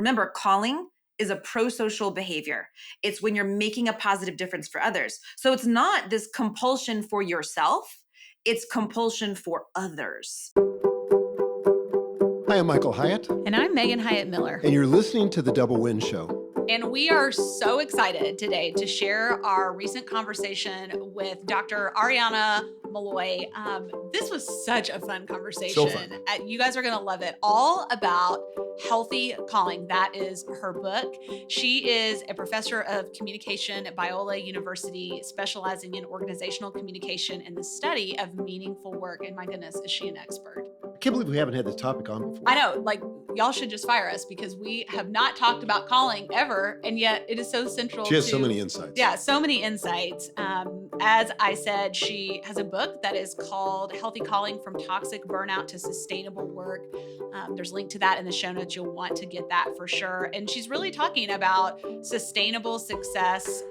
Remember, calling is a pro-social behavior. It's when you're making a positive difference for others. So it's not this compulsion for yourself, it's compulsion for others. Hi, I'm Michael Hyatt. And I'm Megan Hyatt Miller. And you're listening to The Double Win Show. And we are so excited today to share our recent conversation with Dr. Arianna Molloy. This was such a fun conversation. So fun. You guys are going to love it. All about healthy calling. That is her book. She is a professor of communication at Biola University, specializing in organizational communication and the study of meaningful work. And my goodness, is she an expert? I can't believe we haven't had this topic on before. I know, like, y'all should just fire us because we have not talked about calling ever, and yet it is so central. She has so many insights. Yeah, so many insights. As I said, she has a book that is called Healthy Calling: From Toxic Burnout to Sustainable Work. There's a link to that in the show notes. You'll want to get that for sure. And she's really talking about sustainable success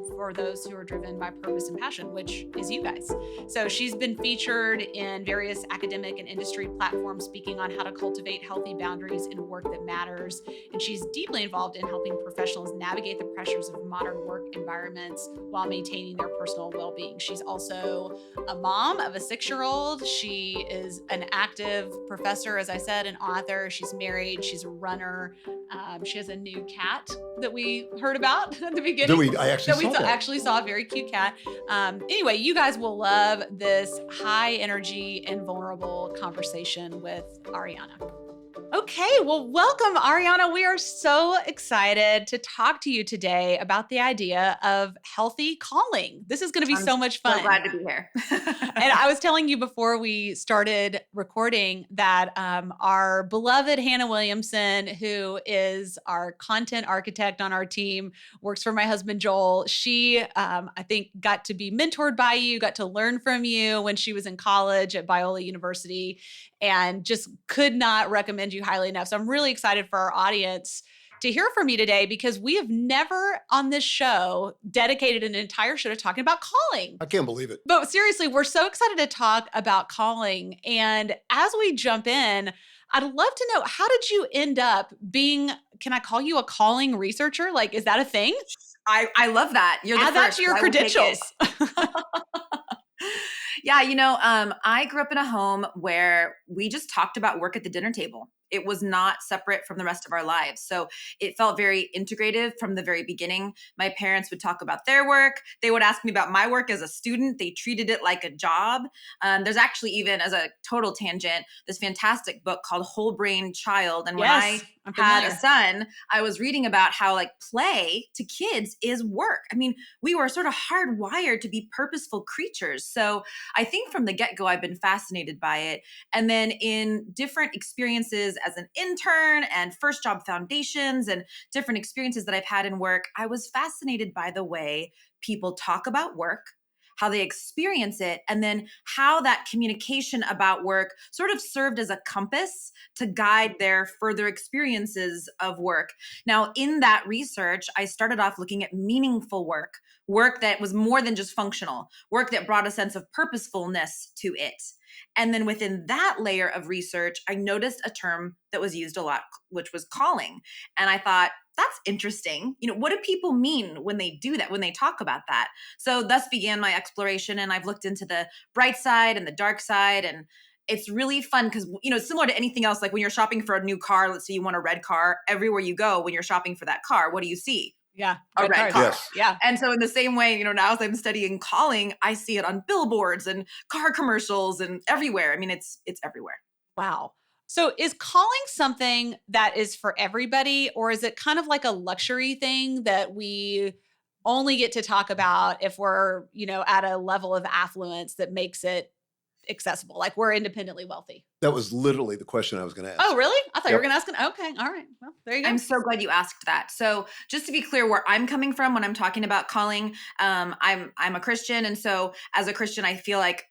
for those who are driven by purpose and passion, which is you guys. So she's been featured in various academic and industry platforms, speaking on how to cultivate healthy boundaries in work that matters. And she's deeply involved in helping professionals navigate the pressures of modern work environments while maintaining their personal well-being. She's also a mom of a 6-year-old. She is an active professor, as I said, an author. She's married. She's a runner. She has a new cat that we heard about at the beginning. I actually saw a very cute cat. Anyway, you guys will love this high energy and vulnerable conversation with Arianna. Okay, well, welcome, Arianna. We are so excited to talk to you today about the idea of healthy calling. This is going to be so much fun. I'm so glad to be here. And I was telling you before we started recording that our beloved Hannah Williamson, who is our content architect on our team, works for my husband, Joel. She, I think, got to be mentored by you, got to learn from you when she was in college at Biola University, and just could not recommend you highly enough. So I'm really excited for our audience to hear from you today, because we have never on this show dedicated an entire show to talking about calling. I can't believe it. But seriously, we're so excited to talk about calling. And as we jump in, I'd love to know, how did you end up being, can I call you a calling researcher? Like, is that a thing? I love that. You're the Add first. that to your credentials. Yeah, I grew up in a home where we just talked about work at the dinner table. It was not separate from the rest of our lives. So it felt very integrative from the very beginning. My parents would talk about their work. They would ask me about my work as a student. They treated it like a job. There's actually, even as a total tangent, this fantastic book called Whole Brain Child. And when I had a son, I was reading about how play to kids is work. I mean, we were sort of hardwired to be purposeful creatures. So I think from the get-go, I've been fascinated by it. And then in different experiences as an intern and first job foundations and different experiences that I've had in work, I was fascinated by the way people talk about work, how they experience it, and then how that communication about work sort of served as a compass to guide their further experiences of work. Now, in that research, I started off looking at meaningful work, work that was more than just functional, work that brought a sense of purposefulness to it. And then within that layer of research, I noticed a term that was used a lot, which was calling. And I thought, that's interesting. What do people mean when they do that, when they talk about that? So thus began my exploration, and I've looked into the bright side and the dark side, and it's really fun because, similar to anything else, like when you're shopping for a new car, let's say you want a red car, everywhere you go, when you're shopping for that car, what do you see? Yeah. A red car. Yes. Yeah. And so in the same way, now as I'm studying calling, I see it on billboards and car commercials and everywhere. I mean, it's everywhere. Wow. So is calling something that is for everybody, or is it kind of like a luxury thing that we only get to talk about if we're, at a level of affluence that makes it accessible, like we're independently wealthy? That was literally the question I was going to ask. Oh, really? I thought you were going to ask it. Okay. All right. Well, there you go. I'm so glad you asked that. So just to be clear where I'm coming from when I'm talking about calling, I'm a Christian. And so as a Christian, I feel like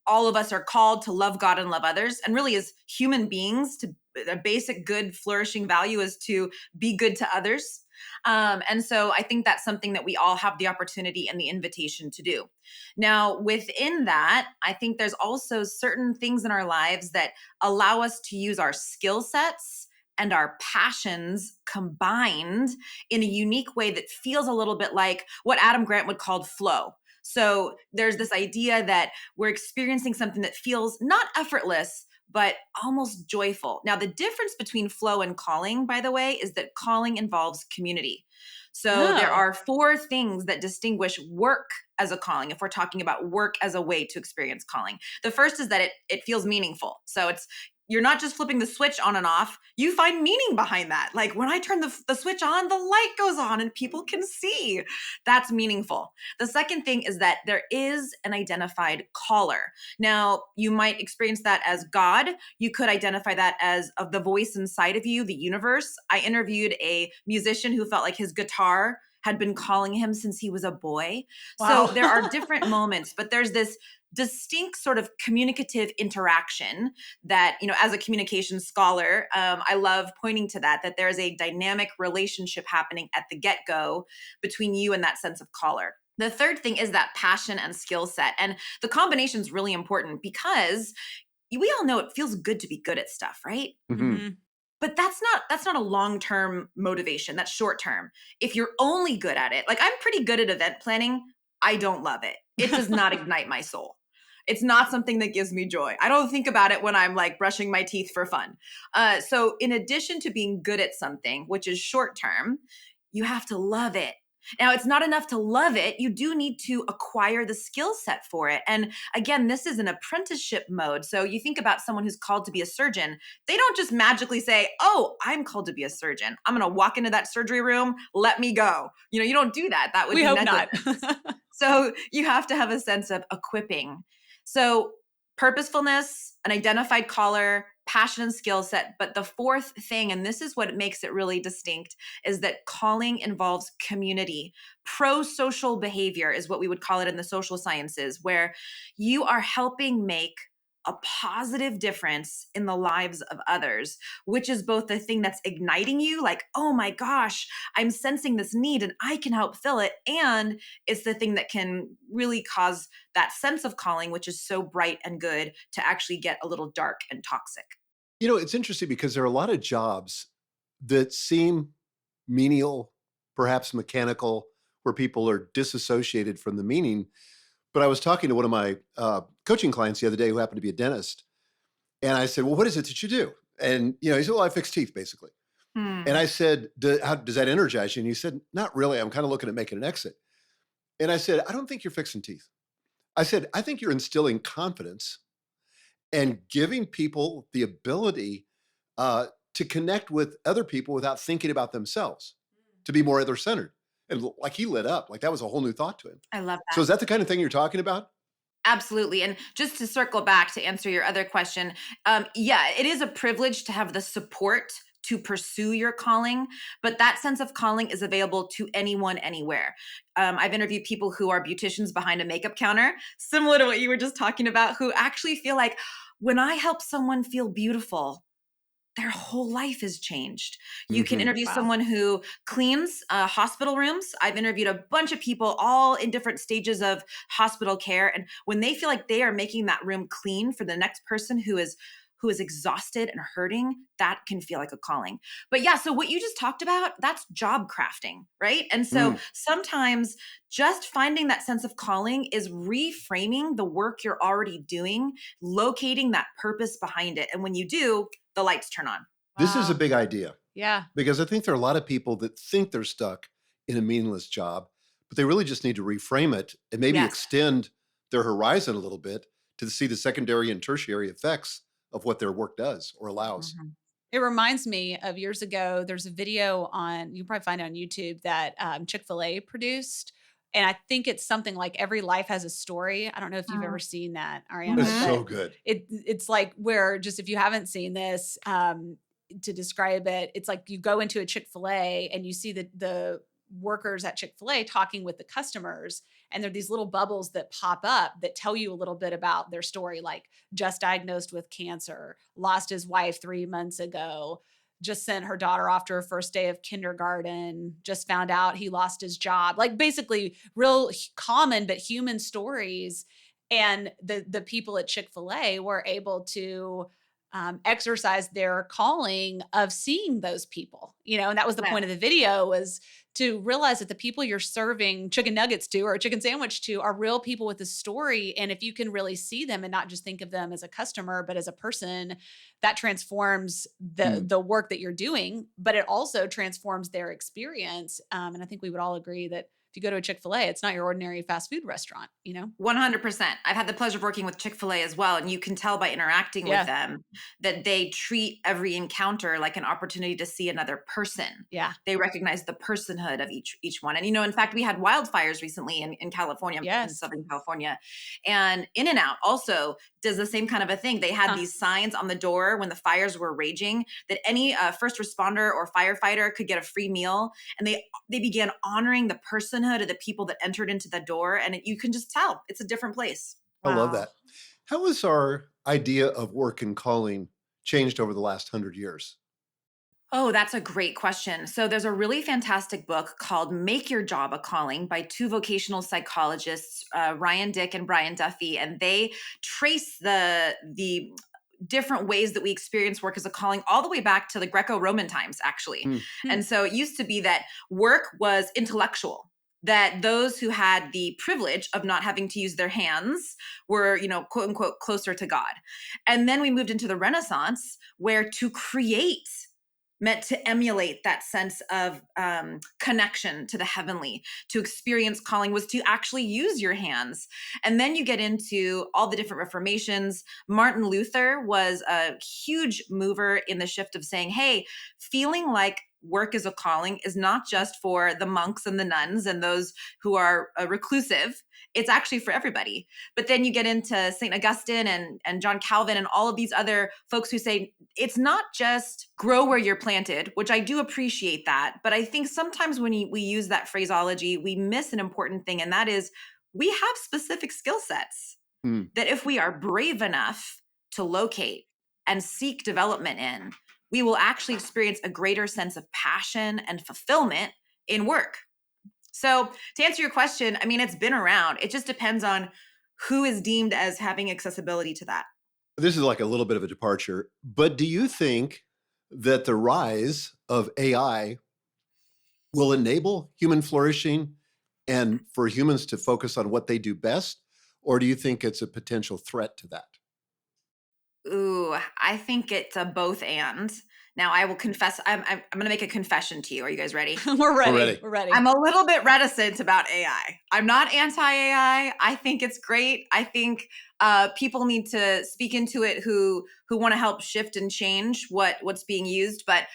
all of us are called to love God and love others. And really as human beings, a basic good flourishing value is to be good to others. And so I think that's something that we all have the opportunity and the invitation to do. Now, within that, I think there's also certain things in our lives that allow us to use our skill sets and our passions combined in a unique way that feels a little bit like what Adam Grant would call flow. So there's this idea that we're experiencing something that feels not effortless, but almost joyful. Now, the difference between flow and calling, by the way, is that calling involves community. So there Oh. are 4 things that distinguish work as a calling, if we're talking about work as a way to experience calling. The first is that it feels meaningful. So you're not just flipping the switch on and off. You find meaning behind that. Like when I turn the switch on, the light goes on and people can see. That's meaningful. The second thing is that there is an identified caller. Now, you might experience that as God. You could identify that as of the voice inside of you, the universe. I interviewed a musician who felt like his guitar had been calling him since he was a boy. So Wow. there are different moments, but there's this distinct sort of communicative interaction that, as a communication scholar, I love pointing to that there is a dynamic relationship happening at the get-go between you and that sense of caller. The third thing is that passion and skill set. And the combination is really important because we all know it feels good to be good at stuff, right? Mhm. Mhm. But that's not a long-term motivation. That's short-term. If you're only good at it, like I'm pretty good at event planning, I don't love it. It does not ignite my soul. It's not something that gives me joy. I don't think about it when I'm like brushing my teeth for fun. So in addition to being good at something, which is short-term, you have to love it. Now, it's not enough to love it. You do need to acquire the skill set for it. And again, this is an apprenticeship mode. So you think about someone who's called to be a surgeon. They don't just magically say, "Oh, I'm called to be a surgeon. I'm going to walk into that surgery room. Let me go." You don't do that. That would We be hope not. negligence. So you have to have a sense of equipping. So purposefulness, an identified caller, passion and skill set. But the fourth thing, and this is what makes it really distinct, is that calling involves community. Pro-social behavior is what we would call it in the social sciences, where you are helping make a positive difference in the lives of others, which is both the thing that's igniting you, like, oh my gosh, I'm sensing this need and I can help fill it. And it's the thing that can really cause that sense of calling, which is so bright and good, to actually get a little dark and toxic. It's interesting because there are a lot of jobs that seem menial, perhaps mechanical, where people are disassociated from the meaning. But I was talking to one of my coaching clients the other day who happened to be a dentist. And I said, "Well, what is it that you do?" And, he said, "Well, I fix teeth, basically." And Hmm. I said, "How does that energize you?" And he said, "Not really. I'm kind of looking at making an exit." And I said, "I don't think you're fixing teeth." I said, "I think you're instilling confidence and giving people the ability to connect with other people without thinking about themselves, to be more other centered." And like he lit up, like that was a whole new thought to him. I love So that. is that the kind of thing you're talking about? Absolutely. And just to circle back to answer your other question, yeah, it is a privilege to have the support to pursue your calling, but that sense of calling is available to anyone, anywhere. I've interviewed people who are beauticians behind a makeup counter, similar to what you were just talking about, who actually feel like when I help someone feel beautiful, their whole life has changed. You can Hmm. interview Wow. someone who cleans hospital rooms. I've interviewed a bunch of people all in different stages of hospital care. And when they feel like they are making that room clean for the next person who is exhausted and hurting, that can feel like a calling. But yeah, so what you just talked about, that's job crafting, right? And so Mm. sometimes just finding that sense of calling is reframing the work you're already doing, locating that purpose behind it. And when you do, the lights turn on. This is a Wow. big idea Yeah. because I think there are a lot of people that think they're stuck in a meaningless job, but they really just need to reframe it and maybe Yes. extend their horizon a little bit to see the secondary and tertiary effects of what their work does or allows. Mhm. It reminds me of years ago. There's a video you can probably find it on YouTube that Chick-fil-A produced. And I think it's something like Every Life Has a Story. I don't know if you've ever Mm. seen that, That's Ariana, Mhm. but so good. it's like where, just if you haven't seen this, to describe it, it's like you go into a Chick-fil-A and you see the workers at Chick-fil-A talking with the customers, and there are these little bubbles that pop up that tell you a little bit about their story, like just diagnosed with cancer, lost his wife 3 months ago, just sent her daughter off to her first day of kindergarten, just found out he lost his job. Like basically real common but human stories. And the people at Chick-fil-A were able to exercise their calling of seeing those people, and that was the Yeah. point of the video, was to realize that the people you're serving chicken nuggets to or a chicken sandwich to are real people with a story. And if you can really see them and not just think of them as a customer, but as a person, that transforms the Mm. the work that you're doing, but it also transforms their experience. And I think we would all agree that if you go to a Chick-fil-A, it's not your ordinary fast food restaurant. 100%. I've had the pleasure of working with Chick-fil-A as well, and you can tell by interacting with Yeah. them that they treat every encounter like an opportunity to see another person. Yeah. They recognize the personhood of each one. And in fact, we had wildfires recently in California, in Yes. Southern California. And In-N-Out also does the same kind of a thing. They had Huh. these signs on the door when the fires were raging that any first responder or firefighter could get a free meal. And they began honoring the personhood of the people that entered into the door, and you can just tell it's a different place. I love Wow. that. How has our idea of work and calling changed over the last 100 years? Oh, that's a great question. So there's a really fantastic book called Make Your Job a Calling by two vocational psychologists, Ryan Dick and Brian Duffy, and they trace the different ways that we experience work as a calling all the way back to the Greco-Roman times, actually. Mm. Hmm. And so it used to be that work was intellectual, that those who had the privilege of not having to use their hands were, quote unquote, closer to God. And then we moved into the Renaissance, where to create meant to emulate that sense of connection to the heavenly. To experience calling was to actually use your hands. And then you get into all the different reformations. Martin Luther was a huge mover in the shift of saying, hey, feeling like work is a calling is not just for the monks and the nuns and those who are reclusive. It's actually for everybody. But then you get into St. Augustine and John Calvin and all of these other folks who say it's not just grow where you're planted, which I do appreciate that. But I think sometimes when we use that phraseology, we miss an important thing. And that is we have specific skill sets Mm. that if we are brave enough to locate and seek development in, we will actually experience a greater sense of passion and fulfillment in work. So to answer your question, I mean, it's been around. It just depends on who is deemed as having accessibility to that. This is like a little bit of a departure, but do you think that the rise of AI will enable human flourishing and for humans to focus on what they do best? Or do you think it's a potential threat to that? Ooh, I think it's a both and. Now, I will confess, I'm going to make a confession to you. Are you guys ready? We're We're ready. ready. We're ready. I'm a little bit reticent about AI. I'm not anti-AI. I think it's great. I think people need to speak into it who want to help shift and change what's being used. But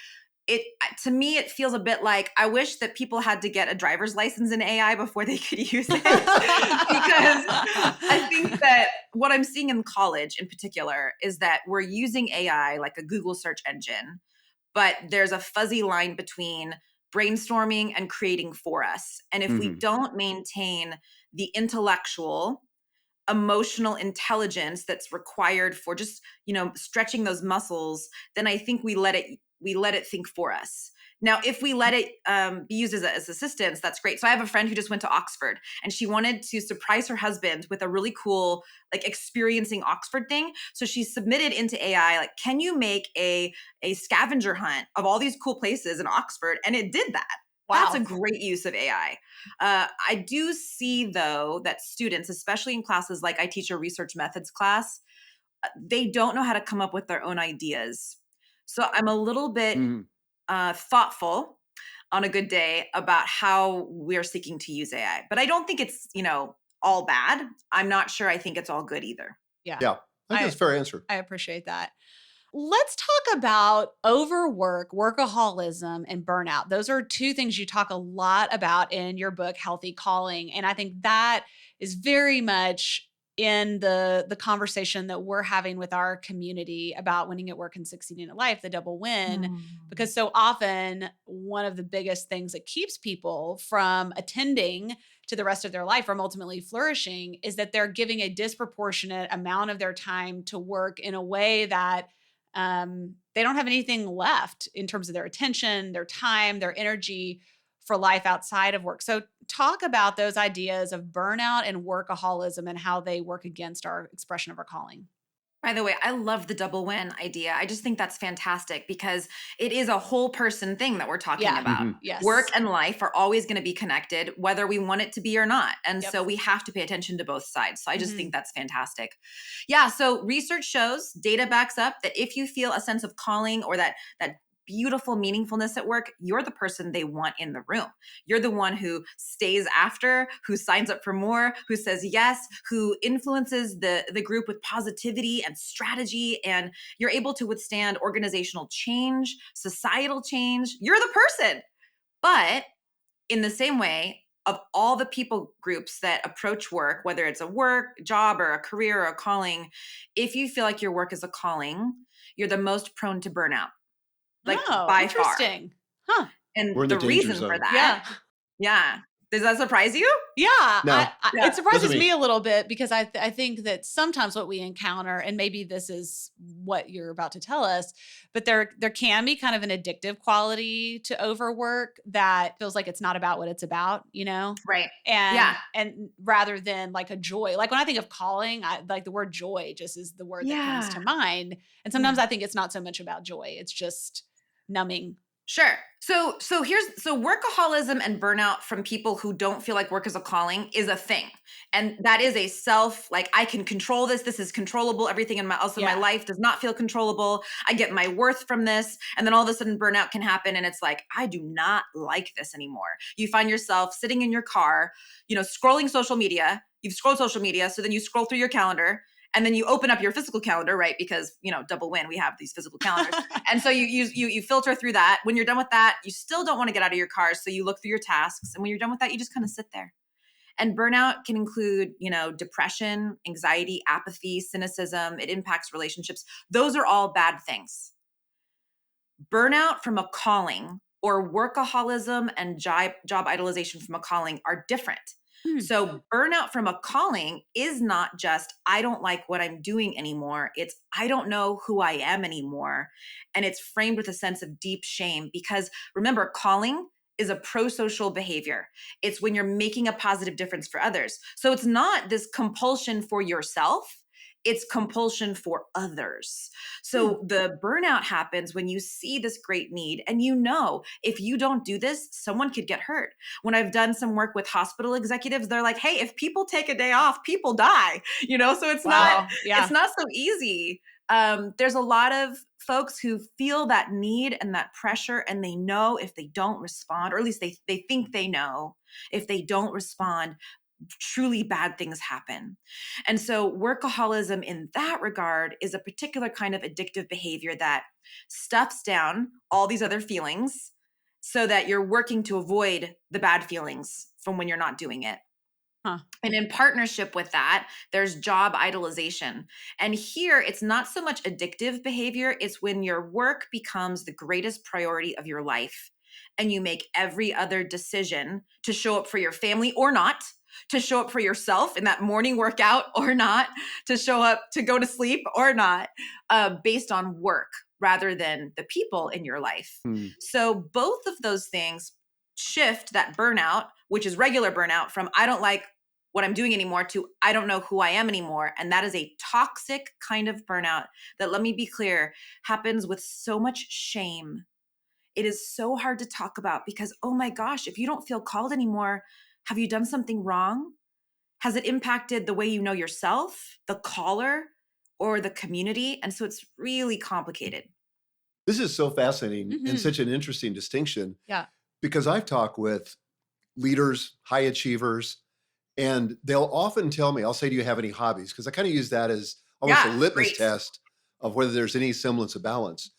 it to me, it feels a bit like I wish that people had to get a driver's license in AI before they could use it. Because I think that what I'm seeing in college in particular is that we're using AI like a Google search engine, but there's a fuzzy line between brainstorming and creating for us. And if we Mhm. don't maintain the intellectual, emotional intelligence that's required for just, stretching those muscles, then I think we let it think for us. Now, if we let it be used as assistance, that's great. So I have a friend who just went to Oxford, and she wanted to surprise her husband with a really cool, like, experiencing Oxford thing. So she submitted into AI, like, can you make a scavenger hunt of all these cool places in Oxford? And it did that. That's a Wow. great use of AI. I do see, though, that students, especially in classes like I teach a research methods class, they don't know how to come up with their own ideas. So I'm a little bit Mhm. thoughtful on a good day about how we're seeking to use AI. But I don't think it's, all bad. I'm not sure I think it's all good either. Yeah. Yeah, I think I that's a fair answer. I appreciate that. Let's talk about overwork, workaholism, and burnout. Those are two things you talk a lot about in your book, Healthy Calling. And I think that is very much in the conversation that we're having with our community about winning at work and succeeding at life, the double win. Mm. Because so often, one of the biggest things that keeps people from attending to the rest of their life from ultimately flourishing is that they're giving a disproportionate amount of their time to work in a way that they don't have anything left in terms of their attention, their time, their energy for life outside of work. So, talk about those ideas of burnout and workaholism and how they work against our expression of our calling. By the way, I love the double win idea. I just think that's fantastic because it is a whole person thing that we're talking Yeah. about. Mhm. Work Yes. and life are always going to be connected, whether we want it to be or not. And Yep. so we have to pay attention to both sides. So I just Mhm. think that's fantastic. Yeah. So research shows, data backs up that if you feel a sense of calling or that beautiful meaningfulness at work, you're the person they want in the room. You're the one who stays after, who signs up for more, who says yes, who influences the group with positivity and strategy, and you're able to withstand organizational change, societal change. You're the person. But in the same way, of all the people groups that approach work, whether it's a work job or a career or a calling, if you feel like your work is a calling, you're the most prone to burnout, like Oh, by far. interesting. Huh. And We're in the the danger reason for zone. that, Yeah. yeah. Does that surprise you? Yeah, No, it Yeah. doesn't surprises mean me a little bit because I think that sometimes what we encounter, and maybe this is what you're about to tell us, but there can be kind of an addictive quality to overwork that feels like it's not about what it's about, you know? Right. And Yeah. and rather than like a joy. Like when I think of calling, I like the word joy just is the word that comes Yeah. to mind. And sometimes Yeah. I think it's not so much about joy. It's just numbing. Sure. So workaholism and burnout from people who don't feel like work is a calling is a thing. And that is a self, like I can control this. This is controllable. Everything in my else in my Yeah. life does not feel controllable. I get my worth from this. And then all of a sudden burnout can happen. And it's like, I do not like this anymore. You find yourself sitting in your car, scrolling social media. You've scrolled social media. So then you scroll through your calendar. And then you open up your physical calendar, right? Because double win, we have these physical calendars. And so you filter through that. When you're done with that, you still don't want to get out of your car. So you look through your tasks. And when you're done with that, you just kind of sit there. And burnout can include, depression, anxiety, apathy, cynicism. It impacts relationships. Those are all bad things. Burnout from a calling or workaholism and job idolization from a calling are different. Hmm. So, burnout from a calling is not just, I don't like what I'm doing anymore. It's, I don't know who I am anymore. And it's framed with a sense of deep shame because remember, calling is a pro social behavior. It's when you're making a positive difference for others. So, it's not this compulsion for yourself. It's compulsion for others. Hmm. So the burnout happens when you see this great need and if you don't do this, someone could get hurt. When I've done some work with hospital executives, they're like, "Hey, if people take a day off, people die." So it's not Wow. it's Yeah. not so easy. There's a lot of folks who feel that need and that pressure, and they know if they don't respond, or at least they think they know if they don't respond, truly bad things happen. And so, workaholism in that regard is a particular kind of addictive behavior that stuffs down all these other feelings so that you're working to avoid the bad feelings from when you're not doing it. Huh. And in partnership with that, there's job idolization. And here, it's not so much addictive behavior, it's when your work becomes the greatest priority of your life. And you make every other decision to show up for your family or not, to show up for yourself in that morning workout or not, to show up to go to sleep or not, based on work rather than the people in your life. Hmm. So both of those things shift that burnout, which is regular burnout, from I don't like what I'm doing anymore to I don't know who I am anymore. And that is a toxic kind of burnout that, let me be clear, happens with so much shame. It is so hard to talk about because, oh my gosh, if you don't feel called anymore, have you done something wrong? Has it impacted the way you know yourself, the caller, or the community? And so it's really complicated. This is so fascinating and Mhm. such an interesting distinction Yeah. because I've talked with leaders, high achievers, and they'll often tell me, I'll say, "Do you have any hobbies?" Because I kind of use that as almost a Yeah, litmus great. test of whether there's any semblance of balance.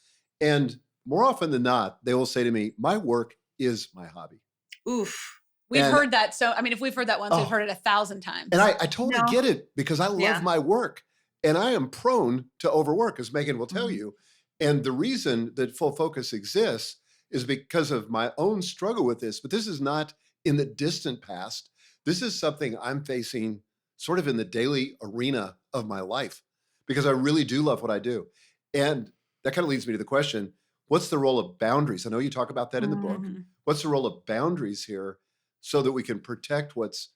And more often than not, they will say to me, "My work is my hobby." Oof. We've And heard that. So, I mean, if we've heard that once, we've oh, heard it 1,000 and times. I totally No. get it because I love Yeah. my work and I am prone to overwork, as Megan will tell Mhm. you. And the reason that full focus exists is because of my own struggle with this. But this is not in the distant past. This is something I'm facing sort of in the daily arena of my life because I really do love what I do. And that kind of leads me to the question, what's the role of boundaries? I know you talk about that in the book. Mhm. What's the role of boundaries here so that we can protect what's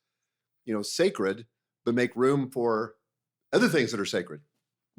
sacred, but make room for other things that are sacred?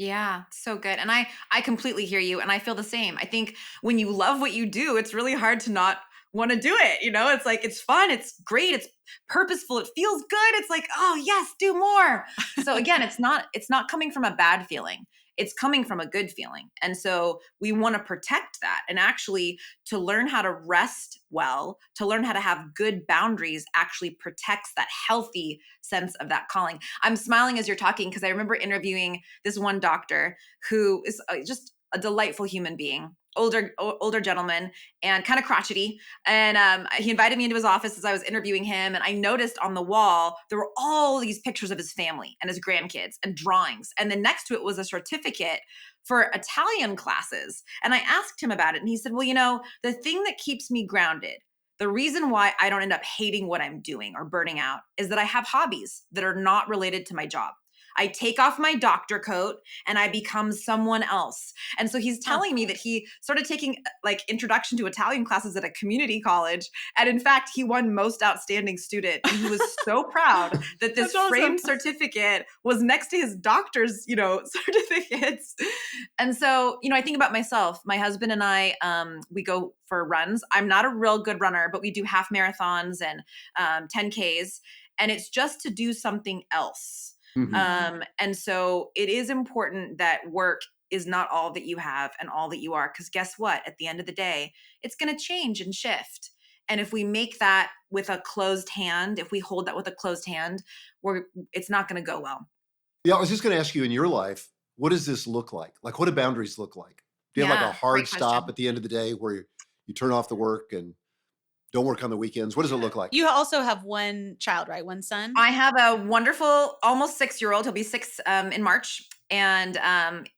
Yeah, so good. And I completely hear you and I feel the same. I think when you love what you do, it's really hard to not want to do it, you know? It's like it's fun, it's great, it's purposeful, it feels good. It's like, "Oh, yes, do more." So again, it's not coming from a bad feeling. It's coming from a good feeling. And so we want to protect that. And actually to learn how to rest well, to learn how to have good boundaries actually protects that healthy sense of that calling. I'm smiling as you're talking because I remember interviewing this one doctor who is just a delightful human being, older gentleman, and kind of crotchety. And he invited me into his office as I was interviewing him, and I noticed on the wall there were all these pictures of his family and his grandkids and drawings, and then next to it was a certificate for Italian classes. And I asked him about it, and he said, "Well, the thing that keeps me grounded." The reason why I don't end up hating what I'm doing or burning out is that I have hobbies that are not related to my job. I take off my doctor coat and I become someone else. And so he's Huh. telling me that he started taking like introduction to Italian classes at a community college. And in fact, he won most outstanding student. And he was so proud that this That's awesome. framed certificate was next to his doctor's, certificates. And so, I think about myself. My husband and I, we go for runs. I'm not a real good runner, but we do half marathons and 10Ks. And it's just to do something else. Mhm. And so it is important that work is not all that you have and all that you are. Because guess what? At the end of the day, it's going to change and shift. And if we make that with a closed hand, if we hold that with a closed hand, it's not going to go well. Yeah, I was just gonna ask you in your life, what does this look like? Like, what do boundaries look like? Do you have like a Yeah, hard great stop question. at the end of the day where you turn off the work and don't work on the weekends? What does it look like? You also have one child, right? One son? I have a wonderful, almost 6-year-old. He'll be 6 in March. And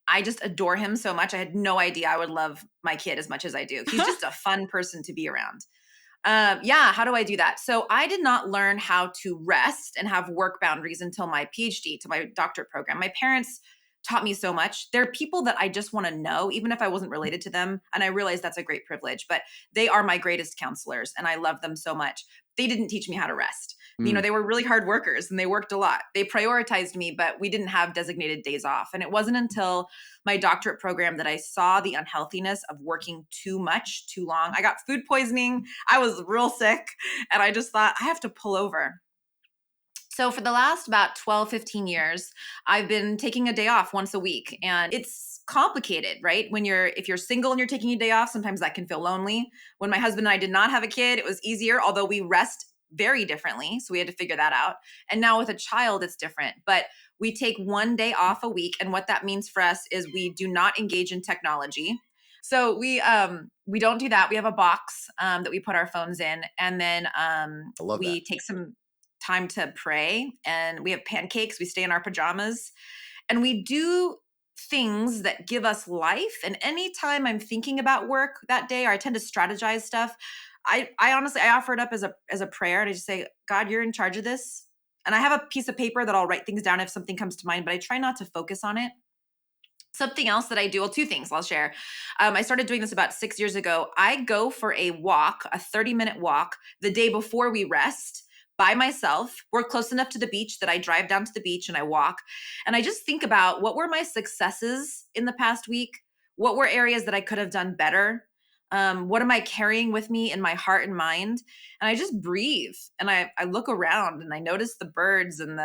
I just adore him so much. I had no idea I would love my kid as much as I do. He's just a fun person to be around. Yeah, how do I do that? So I did not learn how to rest and have work boundaries until my PhD, to my doctorate program. My parents taught me so much. There are people that I just want to know, even if I wasn't related to them. And I realize that's a great privilege, but they are my greatest counselors and I love them so much. They didn't teach me how to rest. Mm. They were really hard workers and they worked a lot. They prioritized me, but we didn't have designated days off. And it wasn't until my doctorate program that I saw the unhealthiness of working too much, too long. I got food poisoning. I was real sick. And I just thought, I have to pull over. So for the last about 12, 15 years, I've been taking a day off once a week. And it's complicated, right? If you're single and you're taking a day off, sometimes that can feel lonely. When my husband and I did not have a kid, it was easier, although we rest very differently. So we had to figure that out. And now with a child, it's different. But we take one day off a week. And what that means for us is we do not engage in technology. So we don't do that. We have a box that we put our phones in, and then I love that. we take some time to pray, and we have pancakes. We stay in our pajamas, and we do things that give us life. And anytime I'm thinking about work that day, or I tend to strategize stuff, I honestly I offer it up as a prayer, and I just say, God, you're in charge of this. And I have a piece of paper that I'll write things down if something comes to mind, but I try not to focus on it. Something else that I do, well, two things I'll share. I started doing this about 6 years ago. I go for a walk, a 30-minute walk, the day before we rest by myself. We're close enough to the beach that I drive down to the beach and I walk. And I just think about what were my successes in the past week? What were areas that I could have done better? What am I carrying with me in my heart and mind? And I just breathe and I look around and I notice the birds and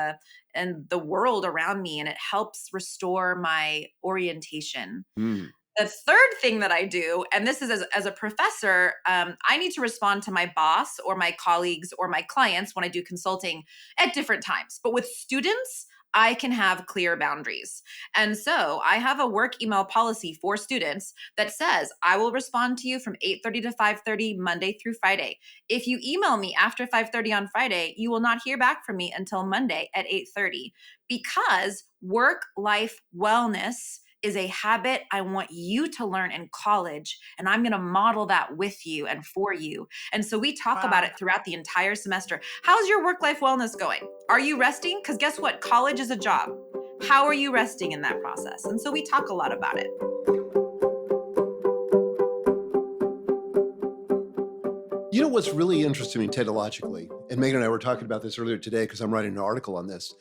the world around me, and it helps restore my orientation. Mm. The third thing that I do, and this is as a professor, I need to respond to my boss or my colleagues or my clients when I do consulting at different times. But with students, I can have clear boundaries. And so I have a work email policy for students that says I will respond to you from 8:30 to 5:30 Monday through Friday. If you email me after 5:30 on Friday, you will not hear back from me until Monday at 8:30, because work-life wellness is a habit I want you to learn in college, and I'm going to model that with you and for you. And so we talk about Wow. it throughout the entire semester. How's your work-life wellness going? Are you resting? Because guess what? College is a job. How are you resting in that process? And so we talk a lot about it. You know what's really interesting to me technologically, and Megan and I were talking about this earlier today because I'm writing an article on this.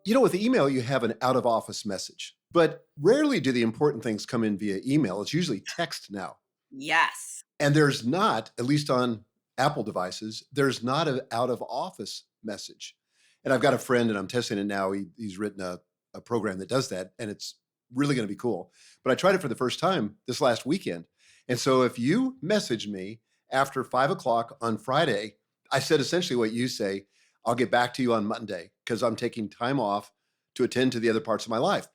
With email, you have an out of office message, but rarely do the important things come in via email. It's usually text now. Yes. And there's not, at least on Apple devices, there's not an out of office message. And I've got a friend and I'm testing it now. He's written a program that does that, and it's really going to be cool. But I tried it for the first time this last weekend. And so if you message me after 5 o'clock on Friday, I said essentially what you say: I'll get back to you on Monday because I'm taking time off to attend to the other parts of my life.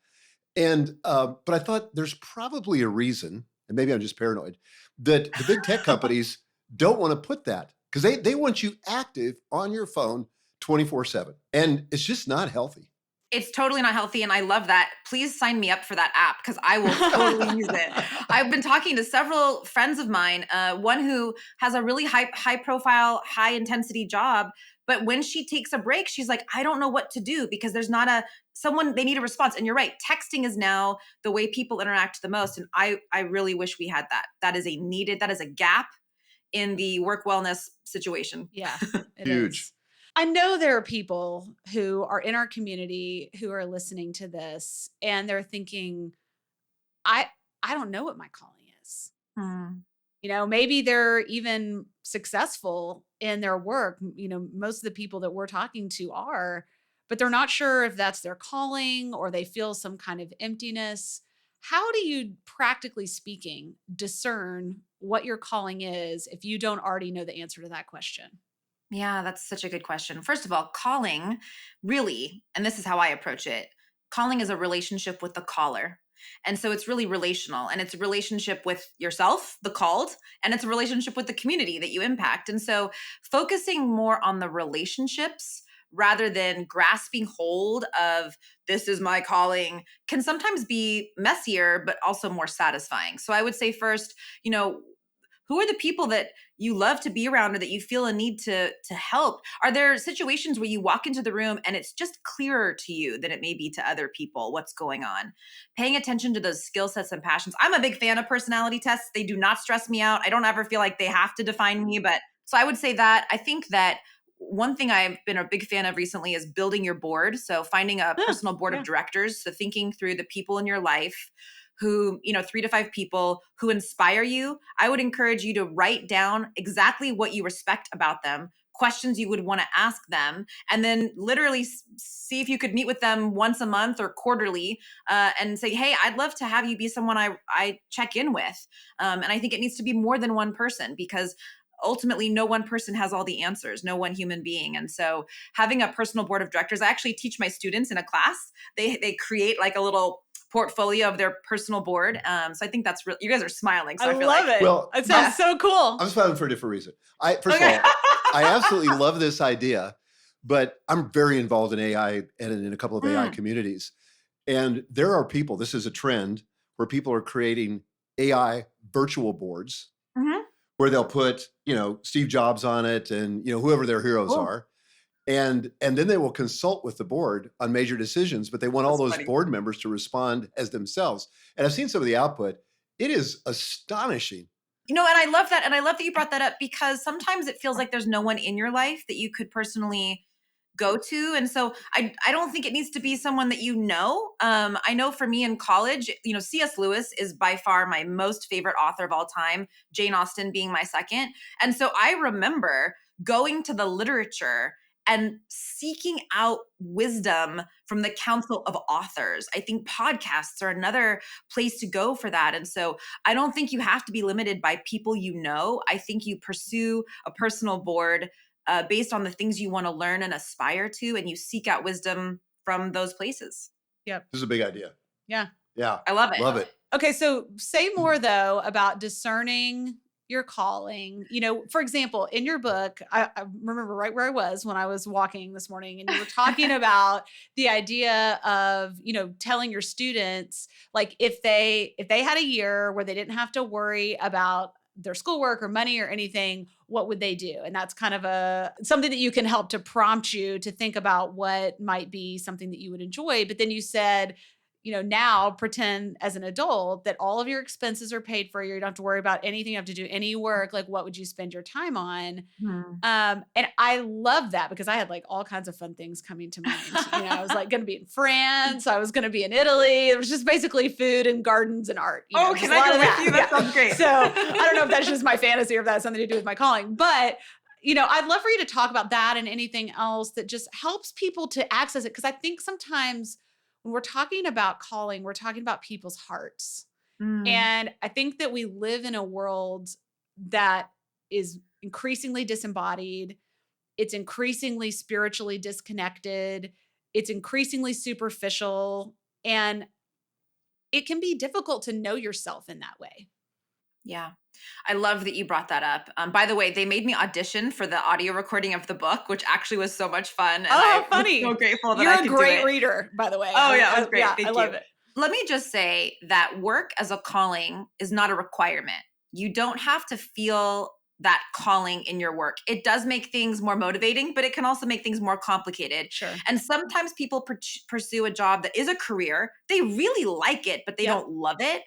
And but I thought there's probably a reason, and maybe I'm just paranoid, that the big tech companies don't want to put that, because they want you active on your phone 24/7, and it's just not healthy. It's totally not healthy, and I love that. Please sign me up for that app because I will totally use it. I've been talking to several friends of mine, one who has a really high profile, high intensity job, but when she takes a break, she's like, I don't know what to do because there's not a someone they need a response. And you're right, texting is now the way people interact the most, and I really wish we had that. That is a gap in the work wellness situation. Yeah, it Huge. is. I know there are people who are in our community who are listening to this and they're thinking, I I don't know what my calling is. Hmm. Maybe they're even successful in their work. Most of the people that we're talking to are, but they're not sure if that's their calling or they feel some kind of emptiness. How do you, practically speaking, discern what your calling is if you don't already know the answer to that question? Yeah, that's such a good question. First of all, calling really, and this is how I approach it, calling is a relationship with the caller. And so it's really relational, and it's a relationship with yourself, the called, and it's a relationship with the community that you impact. And so focusing more on the relationships rather than grasping hold of this is my calling can sometimes be messier, but also more satisfying. So I would say first, who are the people that you love to be around or that you feel a need to help? Are there situations where you walk into the room and it's just clearer to you than it may be to other people what's going on? Paying attention to those skill sets and passions. I'm a big fan of personality tests. They do not stress me out. I don't ever feel like they have to define me, but so I would say that I think that one thing I've been a big fan of recently is building your board. So finding a Huh, personal board of yeah. directors. So thinking through the people in your life who, 3 to 5 people who inspire you. I would encourage you to write down exactly what you respect about them, questions you would want to ask them, and then literally see if you could meet with them once a month or quarterly, and say, hey, I'd love to have you be someone I check in with. And I think it needs to be more than one person because ultimately no one person has all the answers, no one human being. And so having a personal board of directors, I actually teach my students in a class. They create like a little portfolio of their personal board. So I think that's really, you guys are smiling. So I I feel love like, it. Well, It I'm, sounds so cool. I'm smiling for a different reason. First of okay. all, I absolutely love this idea, but I'm very involved in AI and in a couple of AI Mm, communities. And there are people, this is a trend where people are creating AI virtual boards mhm. where they'll put, Steve Jobs on it and, whoever their heroes Cool. are. And then they will consult with the board on major decisions, but they want all That's those funny. board members to respond as themselves. And I've seen some of the output. It is astonishing. And I love that. And I love that you brought that up because sometimes it feels like there's no one in your life that you could personally go to. And so I don't think it needs to be someone that you know. I know for me in college, C.S. Lewis is by far my most favorite author of all time, Jane Austen being my second. And so I remember going to the literature and seeking out wisdom from the council of authors. I think podcasts are another place to go for that. And so I don't think you have to be limited by people you know. I think you pursue a personal board based on the things you want to learn and aspire to, and you seek out wisdom from those places. Yep. This is a big idea. Yeah. Yeah. I love it. Love it. Okay, so say more though about discerning your calling. For example, in your book, I remember right where I was when I was walking this morning, and you were talking about the idea of telling your students, like, if they had a year where they didn't have to worry about their schoolwork or money or anything, what would they do? And that's kind of something that you can help to prompt you to think about what might be something that you would enjoy. But then you said, now pretend as an adult that all of your expenses are paid for. You don't have to worry about anything. You have to do any work. Like, what would you spend your time on? Mhm. And I love that because I had like all kinds of fun things coming to mind. I was like going to be in France. I was going to be in Italy. It was just basically food and gardens and art, Oh, just can a I lot go of with that. you? That sounds great. So I don't know if that's just my fantasy or if that has something to do with my calling, but I'd love for you to talk about that and anything else that just helps people to access it. Cause I think sometimes when we're talking about calling, we're talking about people's hearts. Mm, And I think that we live in a world that is increasingly disembodied. It's increasingly spiritually disconnected. It's increasingly superficial. And it can be difficult to know yourself in that way. yeah. I love that you brought that up. By the way, they made me audition for the audio recording of the book, which actually was so much fun. And Oh, I was so funny. grateful that I You're a could do great it. reader, by the way. Oh, yeah, it was great. Yeah, I Thank love you. it. Let me just say that work as a calling is not a requirement. You don't have to feel that calling in your work. It does make things more motivating, but it can also make things more complicated. Sure. And sometimes people pursue a job that is a career. They really like it, but they Yep. don't love it.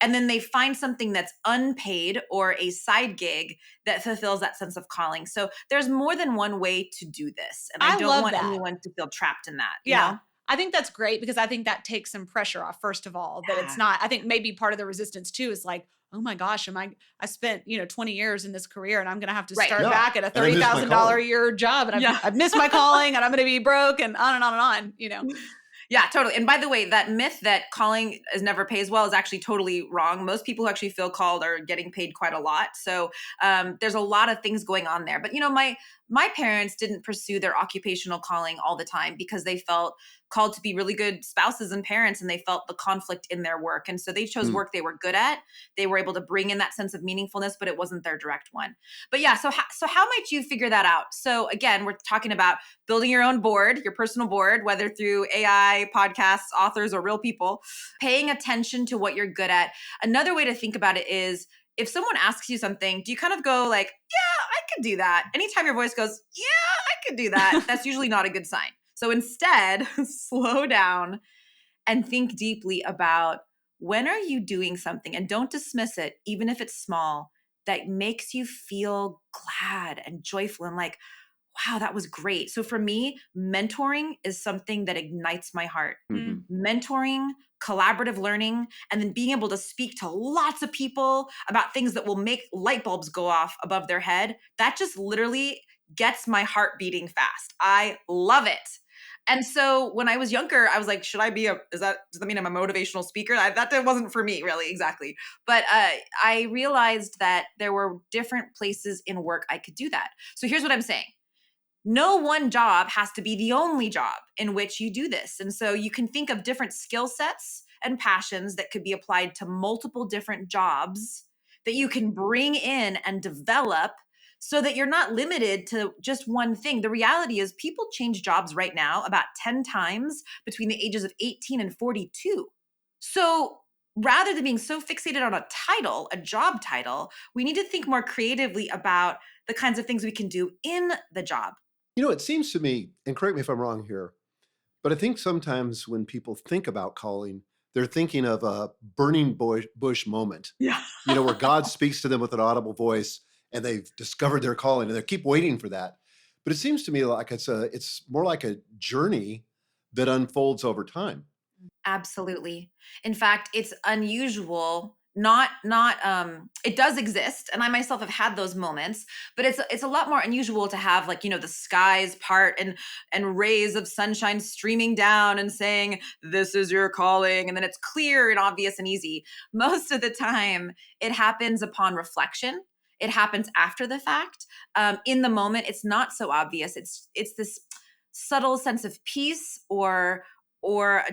And then they find something that's unpaid or a side gig that fulfills that sense of calling. So there's more than one way to do this. And I I don't love want that. anyone to feel trapped in that, you Yeah. know? I think that's great because I think that takes some pressure off, first of all, that it's Yeah. not, I think maybe part of the resistance too is like, oh my gosh, I spent, 20 years in this career and I'm going to have to Right. start Yeah. back at a And I missed my $30,000 calling. a year job. And Yeah. I've missed my calling and I'm going to be broke and on and on and on. Yeah, totally. And by the way, that myth that calling is never pays well is actually totally wrong. Most people who actually feel called are getting paid quite a lot. So there's a lot of things going on there. But my parents didn't pursue their occupational calling all the time because they felt called to be really good spouses and parents, and they felt the conflict in their work. And so they chose Hmm. work they were good at. They were able to bring in that sense of meaningfulness, but it wasn't their direct one. But yeah, so how might you figure that out? So again, we're talking about building your own board, your personal board, whether through AI, podcasts, authors, or real people, paying attention to what you're good at. Another way to think about it is if someone asks you something, do you kind of go like, yeah, I could do that? Anytime your voice goes, yeah, I could do that, that's usually not a good sign. So instead, slow down and think deeply about when are you doing something, and don't dismiss it, even if it's small, that makes you feel glad and joyful and like, wow, that was great. So for me, mentoring is something that ignites my heart. Mm. Mhm. Mentoring, collaborative learning, and then being able to speak to lots of people about things that will make light bulbs go off above their head. That just literally gets my heart beating fast. I love it. And so when I was younger, I was like, should I be does that mean I'm a motivational speaker? That wasn't for me really, exactly. But I realized that there were different places in work I could do that. So here's what I'm saying. No one job has to be the only job in which you do this. And so you can think of different skill sets and passions that could be applied to multiple different jobs that you can bring in and develop so that you're not limited to just one thing. The reality is people change jobs right now about 10 times between the ages of 18 and 42. So rather than being so fixated on a title, a job title, we need to think more creatively about the kinds of things we can do in the job. It seems to me, and correct me if I'm wrong here, but I think sometimes when people think about calling, they're thinking of a burning bush moment, Yeah. where God speaks to them with an audible voice and they've discovered their calling and they keep waiting for that. But it seems to me like it's more like a journey that unfolds over time. Absolutely. In fact, it's unusual. Not it does exist, and I myself have had those moments, but it's a lot more unusual to have like, the skies part and rays of sunshine streaming down and saying, this is your calling, and then it's clear and obvious and easy. Most of the time, it happens upon reflection. It happens after the fact. In the moment, it's not so obvious. It's this subtle sense of peace or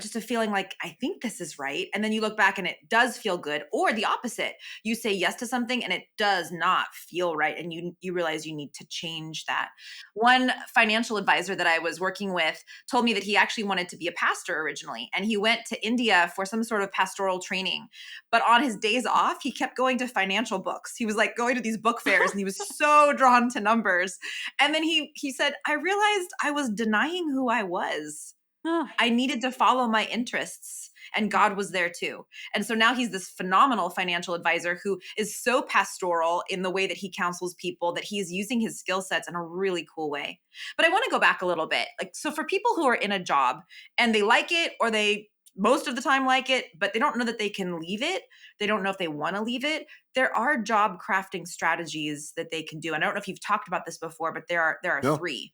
just a feeling like, I think this is right. And then you look back and it does feel good, or the opposite. You say yes to something and it does not feel right. And you realize you need to change that. One financial advisor that I was working with told me that he actually wanted to be a pastor originally. And he went to India for some sort of pastoral training. But on his days off, he kept going to financial books. He was like going to these book fairs and he was so drawn to numbers. And then he said, I realized I was denying who I was. Oh, I needed to follow my interests. and God was there too. And so now he's this phenomenal financial advisor who is so pastoral in the way that he counsels people, that he's using his skill sets in a really cool way. But I want to go back a little bit. Like, so for people who are in a job and they like it, or they most of the time like it, but they don't know that they can leave it. They don't know if they want to leave it. There are job crafting strategies that they can do. And I don't know if you've talked about this before, but there are No. three.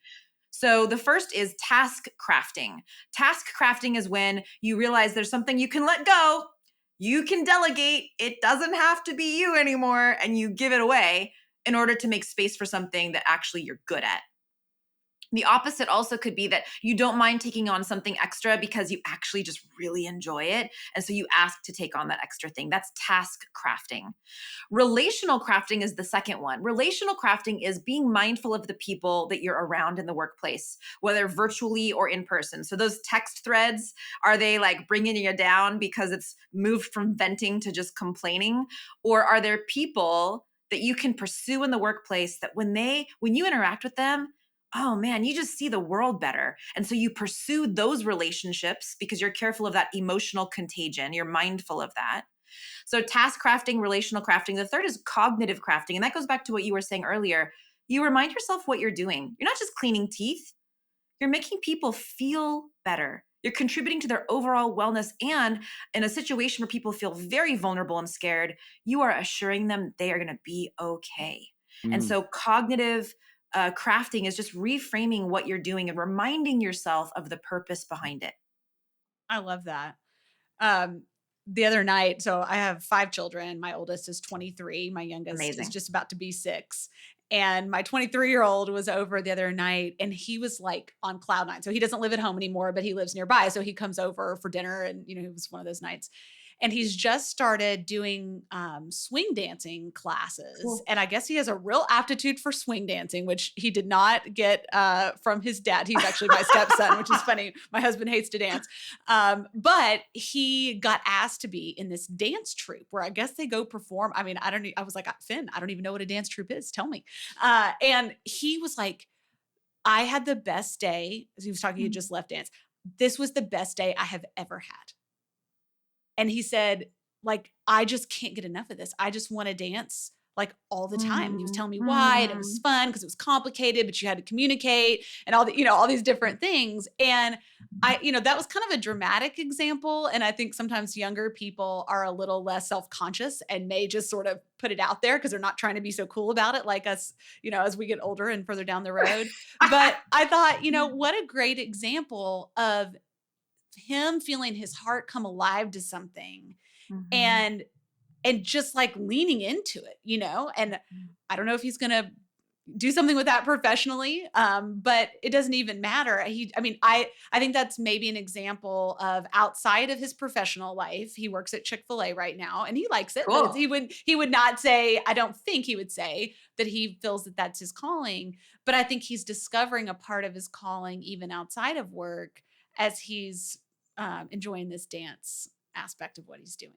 So the first is task crafting. Task crafting is when you realize there's something you can let go, you can delegate, it doesn't have to be you anymore, and you give it away in order to make space for something that actually you're good at. The opposite also could be that you don't mind taking on something extra because you actually just really enjoy it. And so you ask to take on that extra thing. That's task crafting. Relational crafting is the second one. Relational crafting is being mindful of the people that you're around in the workplace, whether virtually or in person. So those text threads, are they like bringing you down because it's moved from venting to just complaining? Or are there people that you can pursue in the workplace that when you interact with them, oh man, you just see the world better. And so you pursue those relationships because you're careful of that emotional contagion. You're mindful of that. So task crafting, relational crafting. The third is cognitive crafting. And that goes back to what you were saying earlier. You remind yourself what you're doing. You're not just cleaning teeth. You're making people feel better. You're contributing to their overall wellness. And in a situation where people feel very vulnerable and scared, you are assuring them they are going to be okay. And Mm. so cognitive crafting is just reframing what you're doing and reminding yourself of the purpose behind it. I love that. Um, the other night, so I have 5 children. My oldest is 23. My youngest is Amazing. just about to be 6. And my 23-year-old was over the other night and he was like on cloud nine. So he doesn't live at home anymore, but he lives nearby. So he comes over for dinner and, it was one of those nights. And he's just started doing swing dancing classes. Cool. And I guess he has a real aptitude for swing dancing, which he did not get from his dad. He's actually my stepson, which is funny. My husband hates to dance. But he got asked to be in this dance troupe where I guess they go perform. I mean, I was like, Finn, I don't even know what a dance troupe is. Tell me. And he was like, I had the best day. As he was talking, he had just left dance. This was the best day I have ever had. And he said, like, I just can't get enough of this. I just want to dance like all the time. And he was telling me why, and it was fun because it was complicated, but you had to communicate and all these different things. And that was kind of a dramatic example. And I think sometimes younger people are a little less self-conscious and may just sort of put it out there because they're not trying to be so cool about it like us, as we get older and further down the road. But I thought, what a great example of him feeling his heart come alive to something Mhm. and just like leaning into it, and I don't know if he's going to do something with that professionally. But it doesn't even matter. I think that's maybe an example of outside of his professional life. He works at Chick-fil-A right now and he likes it, but Cool. he would not say, I don't think he would say that he feels that that's his calling, but I think he's discovering a part of his calling even outside of work as he's enjoying this dance aspect of what he's doing.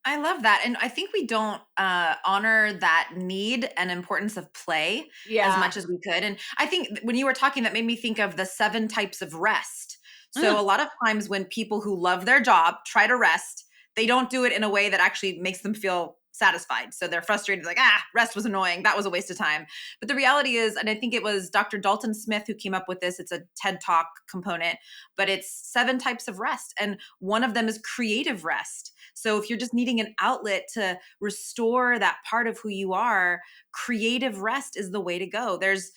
I love that. And I think we don't honor that need and importance of play as Yeah. much as we could. And I think when you were talking, that made me think of the 7 types of rest. So Mm. a lot of times when people who love their job try to rest, they don't do it in a way that actually makes them feel satisfied. So they're frustrated, like, rest was annoying. That was a waste of time. But the reality is, and I think it was Dr. Dalton Smith who came up with this, it's a TED Talk component, but it's 7 types of rest. And one of them is creative rest. So if you're just needing an outlet to restore that part of who you are, creative rest is the way to go. There's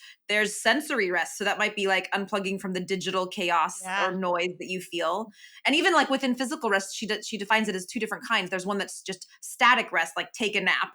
sensory rest. So that might be like unplugging from the digital chaos or Yeah. noise that you feel. And even like within physical rest, she defines it as 2 different kinds. There's one that's just static rest, like take a nap.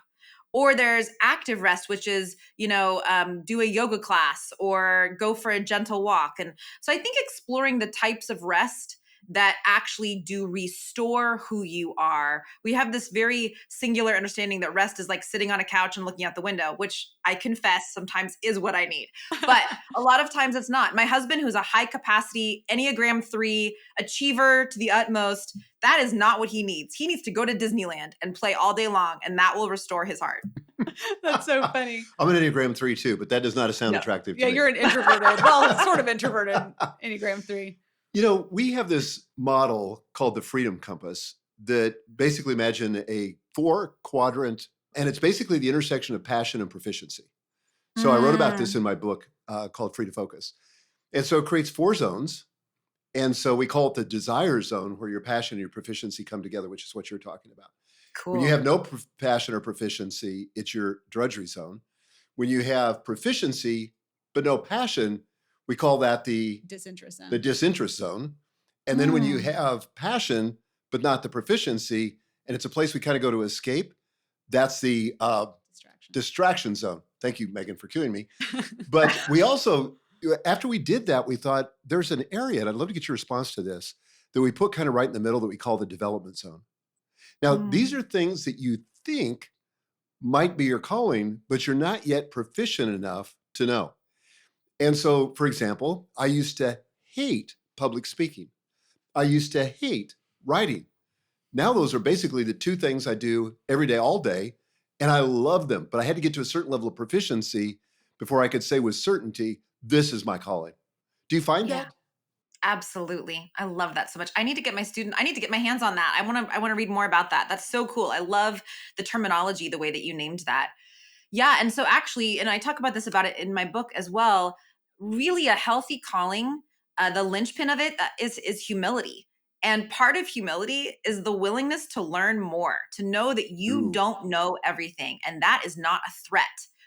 Or there's active rest, which is, do a yoga class or go for a gentle walk. And so I think exploring the types of rest that actually do restore who you are. We have this very singular understanding that rest is like sitting on a couch and looking out the window, which I confess sometimes is what I need. But a lot of times it's not. My husband, who's a high capacity Enneagram 3 achiever to the utmost, that is not what he needs. He needs to go to Disneyland and play all day long, and that will restore his heart. That's so funny. I'm an Enneagram 3 too, but that does not sound No. attractive Yeah, to me. you're an introverted, well, sort of introverted Enneagram 3. We have this model called the Freedom Compass that basically imagine a 4-quadrant, and it's basically the intersection of passion and proficiency. So I wrote about this Mm, in my book called Free to Focus. And so it creates 4 zones. And so we call it the desire zone, where your passion and your proficiency come together, which is what you're talking about. When you cool. have no passion or proficiency, it's your drudgery zone. When you have proficiency but no passion, we call that the Disinterest the in. disinterest zone. And then when you Mm, have passion but not the proficiency, and it's a place we kind of go to escape, that's the Distraction. distraction zone. Thank you, Megan, for cueing me. But we also, after we did that, we thought there's an area, and I'd love to get your response to this, that we put kind of right in the middle that we call the development zone. Now, these mm, are things that you think might be your calling, but you're not yet proficient enough to know. And so, for example, I used to hate public speaking. I used to hate writing. Now, those are basically the 2 things I do every day, all day, and I love them. But I had to get to a certain level of proficiency before I could say with certainty, this is my calling. Do you find yeah. that? Absolutely. I love that so much. I need to get my hands on that. I want to read more about that. That's so cool. I love the terminology, the way that you named that. Yeah, and so actually, and I talk about it in my book as well, really a healthy calling, the linchpin of it is humility. And part of humility is the willingness to learn more, to know that you Ooh. don't know everything. And that is not a threat,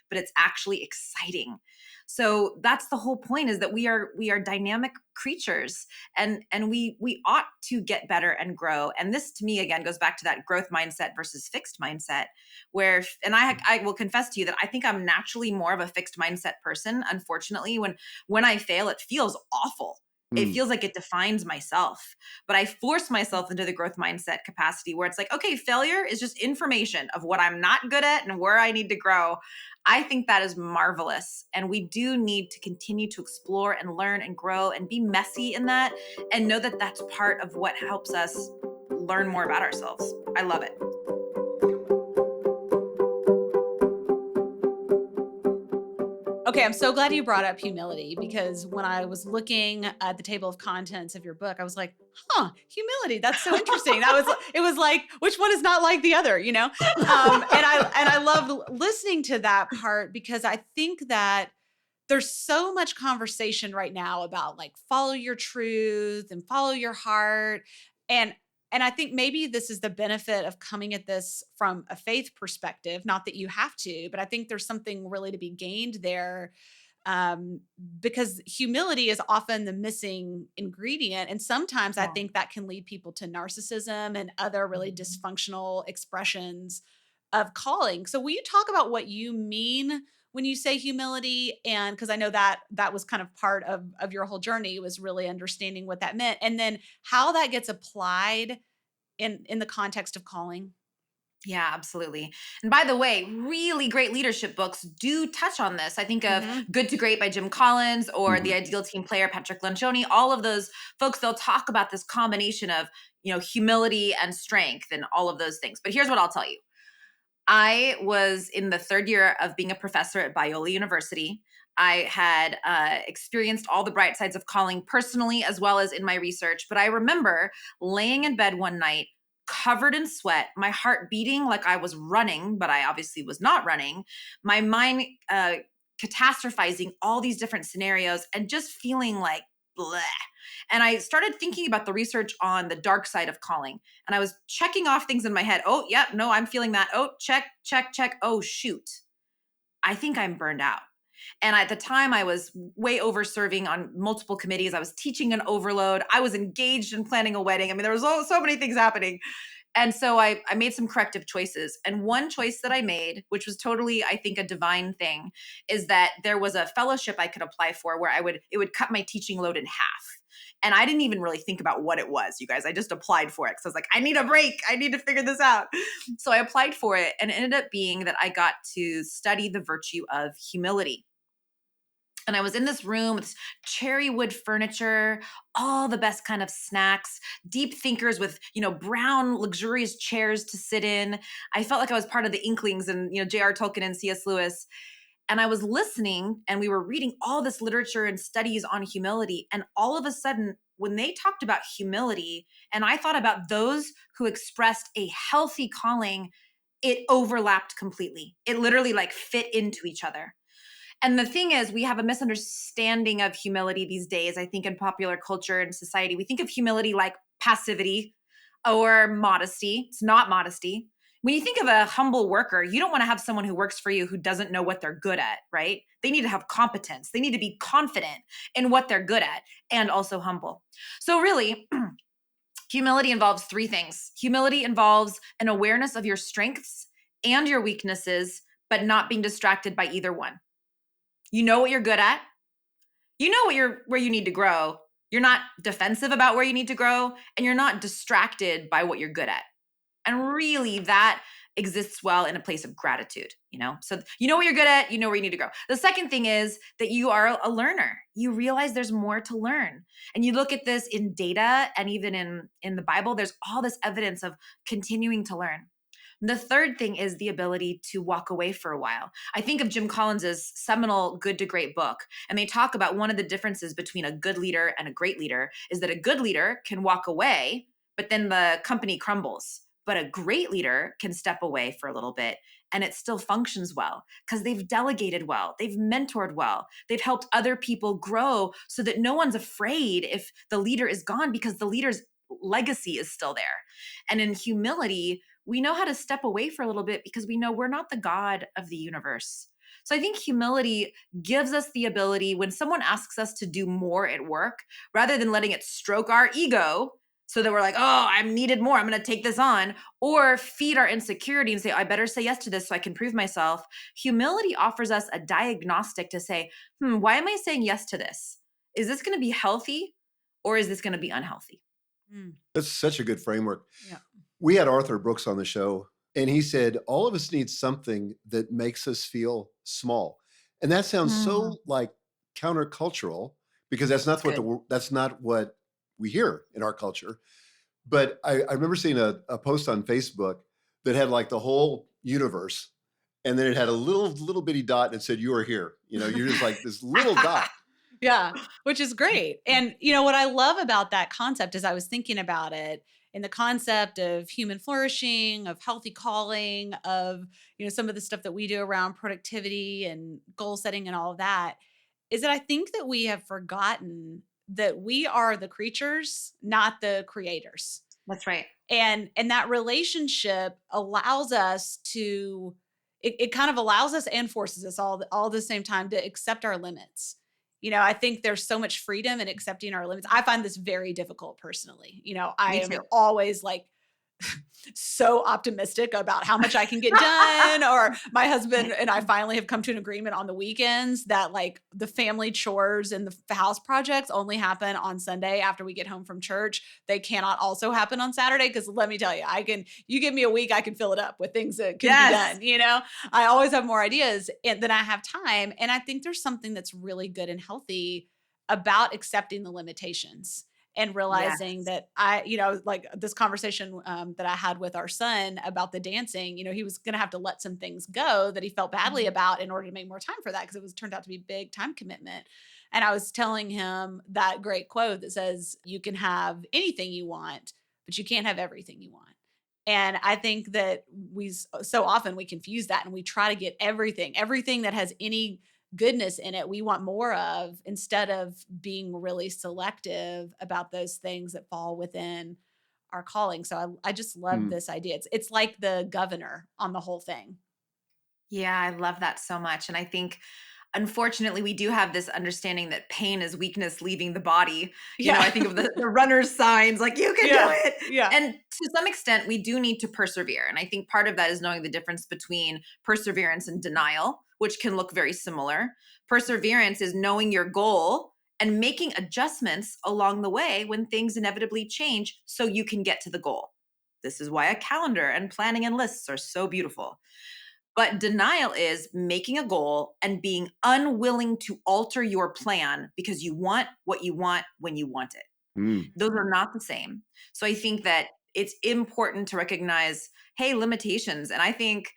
but it's actually exciting. So that's the whole point, is that we are dynamic creatures, and we ought to get better and grow. And this to me again goes back to that growth mindset versus fixed mindset, where, and I will confess to you that I think I'm naturally more of a fixed mindset person. Unfortunately, when I fail, it feels awful. It Hmm. feels like it defines myself. But I force myself into the growth mindset capacity, where it's like, okay, failure is just information of what I'm not good at and where I need to grow. I think that is marvelous. And we do need to continue to explore and learn and grow and be messy in that, and know that that's part of what helps us learn more about ourselves. I love it. Okay, I'm so glad you brought up humility, because when I was looking at the table of contents of your book, I was like, "Huh, humility. That's so interesting." That was it was like, which one is not like the other, you know? And I loved listening to that part, because I think that there's so much conversation right now about like follow your truth and follow your heart. And and I think maybe this is the benefit of coming at this from a faith perspective. Not that you have to, but I think there's something really to be gained there, um, because humility is often the missing ingredient. And sometimes I Yeah. think that can lead people to narcissism and other really Mhm. dysfunctional expressions of calling. So, will you talk about what you mean when you say humility? And because I know that that was kind of part of your whole journey, was really understanding what that meant, and then how that gets applied in the context of calling. Yeah, absolutely. And by the way, really great leadership books do touch on this. I think of Hmm. Good to Great by Jim Collins, or The Mhm. Ideal Team Player, Patrick Lencioni. All of those folks, they'll talk about this combination of, humility and strength and all of those things. But here's what I'll tell you. I was in the 3rd year of being a professor at Biola University. I had experienced all the bright sides of calling personally as well as in my research. But I remember laying in bed one night, covered in sweat, my heart beating like I was running, but I obviously was not running, my mind catastrophizing all these different scenarios, and just feeling like bleh. And I started thinking about the research on the dark side of calling, and I was checking off things in my head. Oh, yep, no, I'm feeling that. Oh, check, check, check. Oh, shoot. I think I'm burned out. And at the time, I was way over serving on multiple committees. I was teaching an overload. I was engaged in planning a wedding. I mean, there was so many things happening. And so I made some corrective choices. And one choice that I made, which was totally, I think, a divine thing, is that there was a fellowship I could apply for where it would cut my teaching load in half. And I didn't even really think about what it was, you guys. I just applied for it because I was like, I need a break. I need to figure this out. So I applied for it, and it ended up being that I got to study the virtue of humility. And I was in this room with cherry wood furniture, all the best kind of snacks, deep thinkers with, brown, luxurious chairs to sit in. I felt like I was part of the Inklings and, J.R. Tolkien and C.S. Lewis. And I was listening and we were reading all this literature and studies on humility. And all of a sudden, when they talked about humility, and I thought about those who expressed a healthy calling, it overlapped completely. It literally like fit into each other. And the thing is, we have a misunderstanding of humility these days. I think in popular culture and society, we think of humility like passivity or modesty. It's not modesty. When you think of a humble worker, you don't want to have someone who works for you who doesn't know what they're good at, right? They need to have competence. They need to be confident in what they're good at and also humble. So, really, humility involves three things. Humility involves an awareness of your strengths and your weaknesses, but not being distracted by either one. You know what you're good at. You know where you need to grow. You're not defensive about where you need to grow, and you're not distracted by what you're good at. And really that exists well in a place of gratitude, you know? So you know what you're good at, you know where you need to grow. The second thing is that you are a learner. You realize there's more to learn. And you look at this in data and even in the Bible, there's all this evidence of continuing to learn. The third thing is the ability to walk away for a while. I think of Jim Collins's seminal Good to Great book, and they talk about one of the differences between a good leader and a great leader is that a good leader can walk away, but then the company crumbles. But a great leader can step away for a little bit and it still functions well because they've delegated well, they've mentored well, they've helped other people grow so that no one's afraid if the leader is gone because the leader's legacy is still there. And in humility, we know how to step away for a little bit because we know we're not the God of the universe. So I think humility gives us the ability when someone asks us to do more at work, rather than letting it stroke our ego so that we're like, oh, I'm needed more, I'm going to take this on, or feed our insecurity and say, I better say yes to this so I can prove myself. Humility offers us a diagnostic to say, why am I saying yes to this? Is this going to be healthy or is this going to be unhealthy? Mm, That's such a good framework. yeah. We had Arthur Brooks on the show, and he said, all of us need something that makes us feel small. And that sounds Mm, so like countercultural because that's good. that's not what we hear in our culture. But I remember seeing a post on Facebook that had like the whole universe, and then it had a little bitty dot and it said, "You are here." You know, you're just like this little dot. Yeah, which is great. And what I love about that concept is I was thinking about it in the concept of human flourishing, of healthy calling, of some of the stuff that we do around productivity and goal setting and all of that, is that I think that we have forgotten that we are the creatures, not the creators. That's right. And that relationship allows us to it kind of allows us and forces us all at the same time to accept our limits. I think there's so much freedom in accepting our limits. I find this very difficult personally. I Me am too. always like so optimistic about how much I can get done. Or my husband and I finally have come to an agreement on the weekends that like the family chores and the house projects only happen on Sunday after we get home from church. They cannot also happen on Saturday because let me tell you, you give me a week, I can fill it up with things that can be Yes. done. I always have more ideas than I have time. And I think there's something that's really good and healthy about accepting the limitations and realizing Yes. that like this conversation that I had with our son about the dancing, he was going to have to let some things go that he felt badly Mhm. about in order to make more time for that because it was turned out to be big time commitment. And I was telling him that great quote that says, you can have anything you want, but you can't have everything you want. And I think that so often we confuse that and we try to get everything that has any goodness in it we want more of instead of being really selective about those things that fall within our calling. So I just love Hmm. this idea. It's like the governor on the whole thing. Yeah, I love that so much. And I think, unfortunately, we do have this understanding that pain is weakness leaving the body. Yeah. I think of the runner's signs, like, you can do Yeah. it. Yeah. And to some extent, we do need to persevere. And I think part of that is knowing the difference between perseverance and denial, which can look very similar. Perseverance is knowing your goal and making adjustments along the way when things inevitably change so you can get to the goal. This is why a calendar and planning and lists are so beautiful. But denial is making a goal and being unwilling to alter your plan because you want what you want when you want it. Hmm. Those are not the same. So I think that it's important to recognize, hey, limitations. And I think,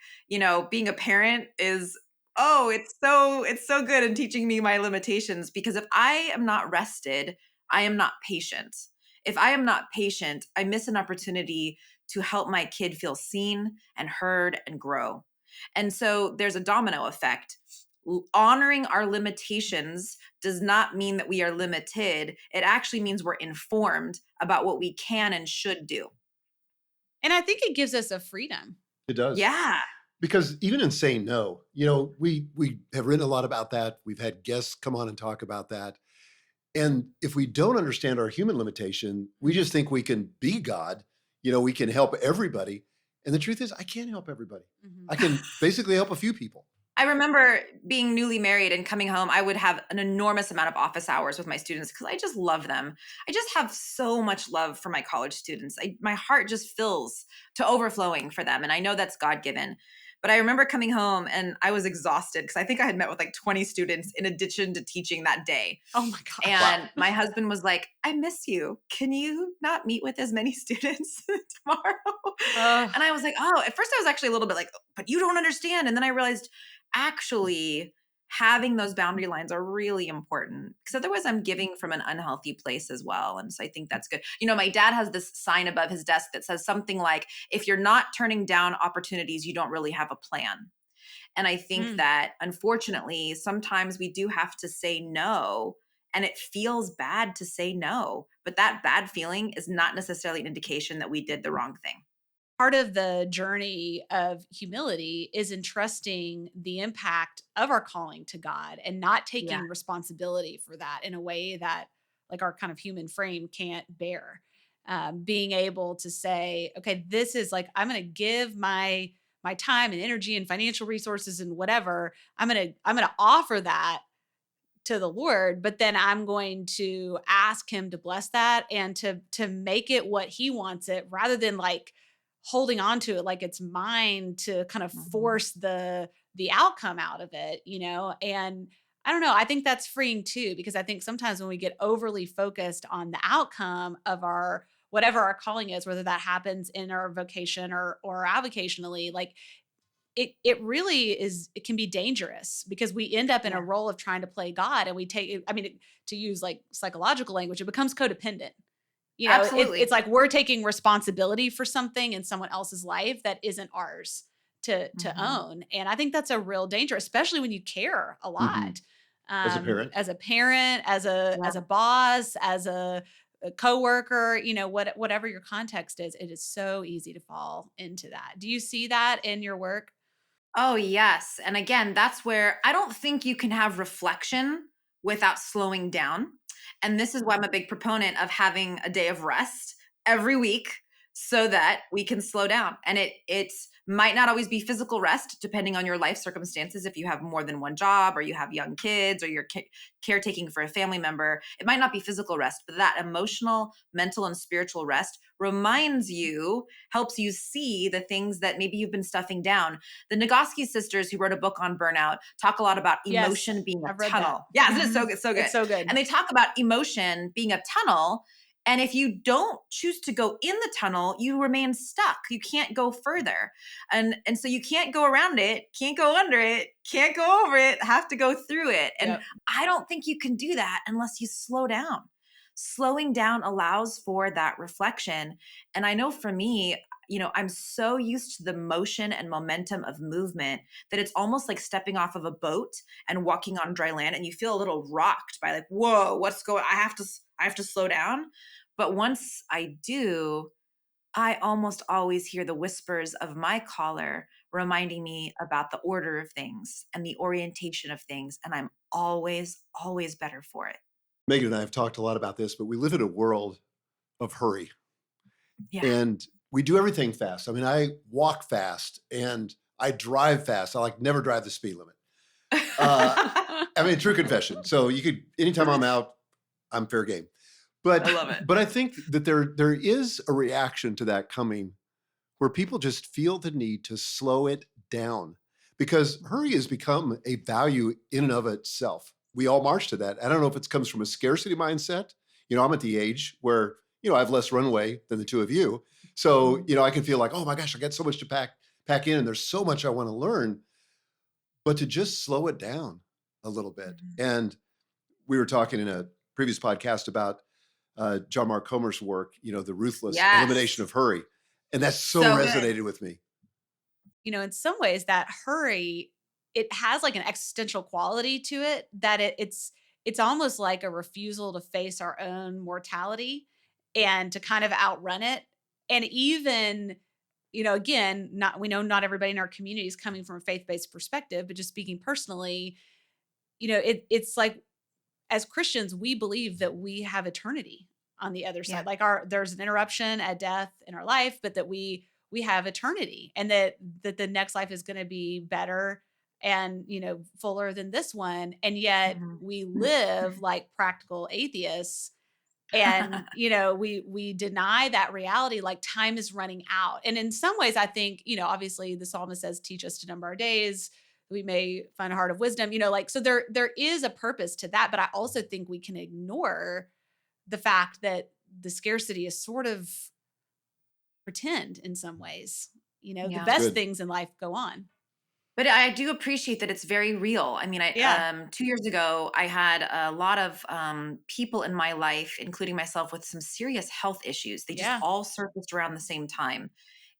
being a parent is Oh, it's so good in teaching me my limitations because if I am not rested, I am not patient. If I am not patient, I miss an opportunity to help my kid feel seen and heard and grow. And so there's a domino effect. Honoring our limitations does not mean that we are limited. It actually means we're informed about what we can and should do. And I think it gives us a freedom. It does. Yeah. Because even in saying no, we have written a lot about that. We've had guests come on and talk about that. And if we don't understand our human limitation, we just think we can be God. We can help everybody. And the truth is, I can't help everybody. Mhm. I can basically help a few people. I remember being newly married and coming home, I would have an enormous amount of office hours with my students because I just love them. I just have so much love for my college students. My heart just fills to overflowing for them. And I know that's God given. But I remember coming home and I was exhausted because I think I had met with like 20 students in addition to teaching that day. Oh my gosh. Wow. And my husband was like, I miss you. Can you not meet with as many students tomorrow? Ugh. And I was like, oh, at first I was actually a little bit like, but you don't understand. And then I realized actually having those boundary lines are really important because otherwise I'm giving from an unhealthy place as well. And so I think that's good. My dad has this sign above his desk that says something like, if you're not turning down opportunities, you don't really have a plan. And I think Mm. that unfortunately, sometimes we do have to say no. And it feels bad to say no, but that bad feeling is not necessarily an indication that we did the wrong thing. Part of the journey of humility is entrusting the impact of our calling to God and not Yeah. taking responsibility for that in a way that like our kind of human frame can't bear. Being able to say, okay, this is like I'm going to give my time and energy and financial resources and whatever. I'm going to offer that to the Lord, but then I'm going to ask him to bless that and to make it what he wants it rather than like holding on to it like it's mine to kind of Mhm. force the outcome out of it, And I don't know, I think that's freeing too because I think sometimes when we get overly focused on the outcome of our whatever our calling is, whether that happens in our vocation or avocationally, like it really is it can be dangerous because we end up in Yeah, a role of trying to play God and we take I mean, to use like psychological language, it becomes codependent. It's absolutely. like we're taking responsibility for something in someone else's life that isn't ours to Mhm. own. And I think that's a real danger, especially when you care a Hmm. lot. As a parent. As a parent, Yeah. as a boss, as a coworker, whatever your context is, it is so easy to fall into that. Do you see that in your work? Oh, yes. And again, that's where I don't think you can have reflection without slowing down. And this is why I'm a big proponent of having a day of rest every week so that we can slow down. And it might not always be physical rest depending on your life circumstances. If you have more than one job or you have young kids or you're caretaking for a family member, it might not be physical rest, but that emotional, mental, and spiritual rest reminds you, helps you see the things that maybe you've been stuffing down. The Nagoski sisters, who wrote a book on burnout, talk a lot about Yes, emotion being a I've read that. tunnel. Yeah, isn't it so Mhm. good? So good. It's so good. And they talk about emotion being a tunnel. And if you don't choose to go in the tunnel, you remain stuck. You can't go further. And so you can't go around it, can't go under it, can't go over it, have to go through it. And Yep. I don't think you can do that unless you slow down. Slowing down allows for that reflection. And I know for me, I'm so used to the motion and momentum of movement that it's almost like stepping off of a boat and walking on dry land and you feel a little rocked by like, whoa, what's going I have to slow down. But once I do, I almost always hear the whispers of my caller reminding me about the order of things and the orientation of things. And I'm always, always better for it. Megan and I have talked a lot about this, but we live in a world of hurry Yeah. and we do everything fast. I mean, I walk fast and I drive fast. I like never drive the speed limit. Uh, I mean, true confession. So anytime I'm out, I'm fair game. I love it. But I think that there is a reaction to that coming where people just feel the need to slow it down because hurry has become a value in and of itself. We all march to that. I don't know if it comes from a scarcity mindset. I'm at the age where, I have less runway than the two of you. So, I can feel like, oh my gosh, I got so much to pack in and there's so much I want to learn. but to just slow it down a little bit. Mhm. And we were talking in a previous podcast about John Mark Comer's work, the ruthless elimination Yes. of hurry. And that so So good. resonated with me. In some ways that hurry, it has like an existential quality to it that it's almost like a refusal to face our own mortality and to kind of outrun it. And even, again, not we know not everybody in our community is coming from a faith-based perspective, but just speaking personally, it's like as Christians, we believe that we have eternity on the other Yeah. side. Like there's an interruption, a death in our life, but that we have eternity and that the next life is going to be better and, fuller than this one. And yet Mhm. we live like practical atheists and, we deny that reality like time is running out. And in some ways I think, obviously the psalmist says teach us to number our days we may find a heart of wisdom, like so there is a purpose to that, but I also think we can ignore the fact that the scarcity is sort of pretend in some ways. The Yeah. best Good. things in life go on. But I do appreciate that it's very real. I mean, Yeah. 2 years ago, I had a lot of people in my life, including myself, with some serious health issues. They just Yeah. all surfaced around the same time.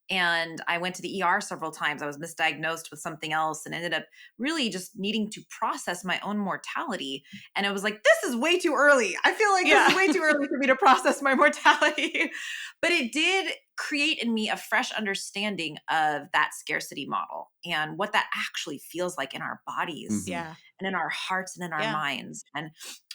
And I went to the ER several times. I was misdiagnosed with something else and ended up really just needing to process my own mortality. And it was like, this is way too early. I feel like this Yeah. is way too early for me to process my mortality. But it did create in me a fresh understanding of that scarcity model and what that actually feels like in our bodies Mhm. Yeah. and in our hearts and in our Yeah. minds. And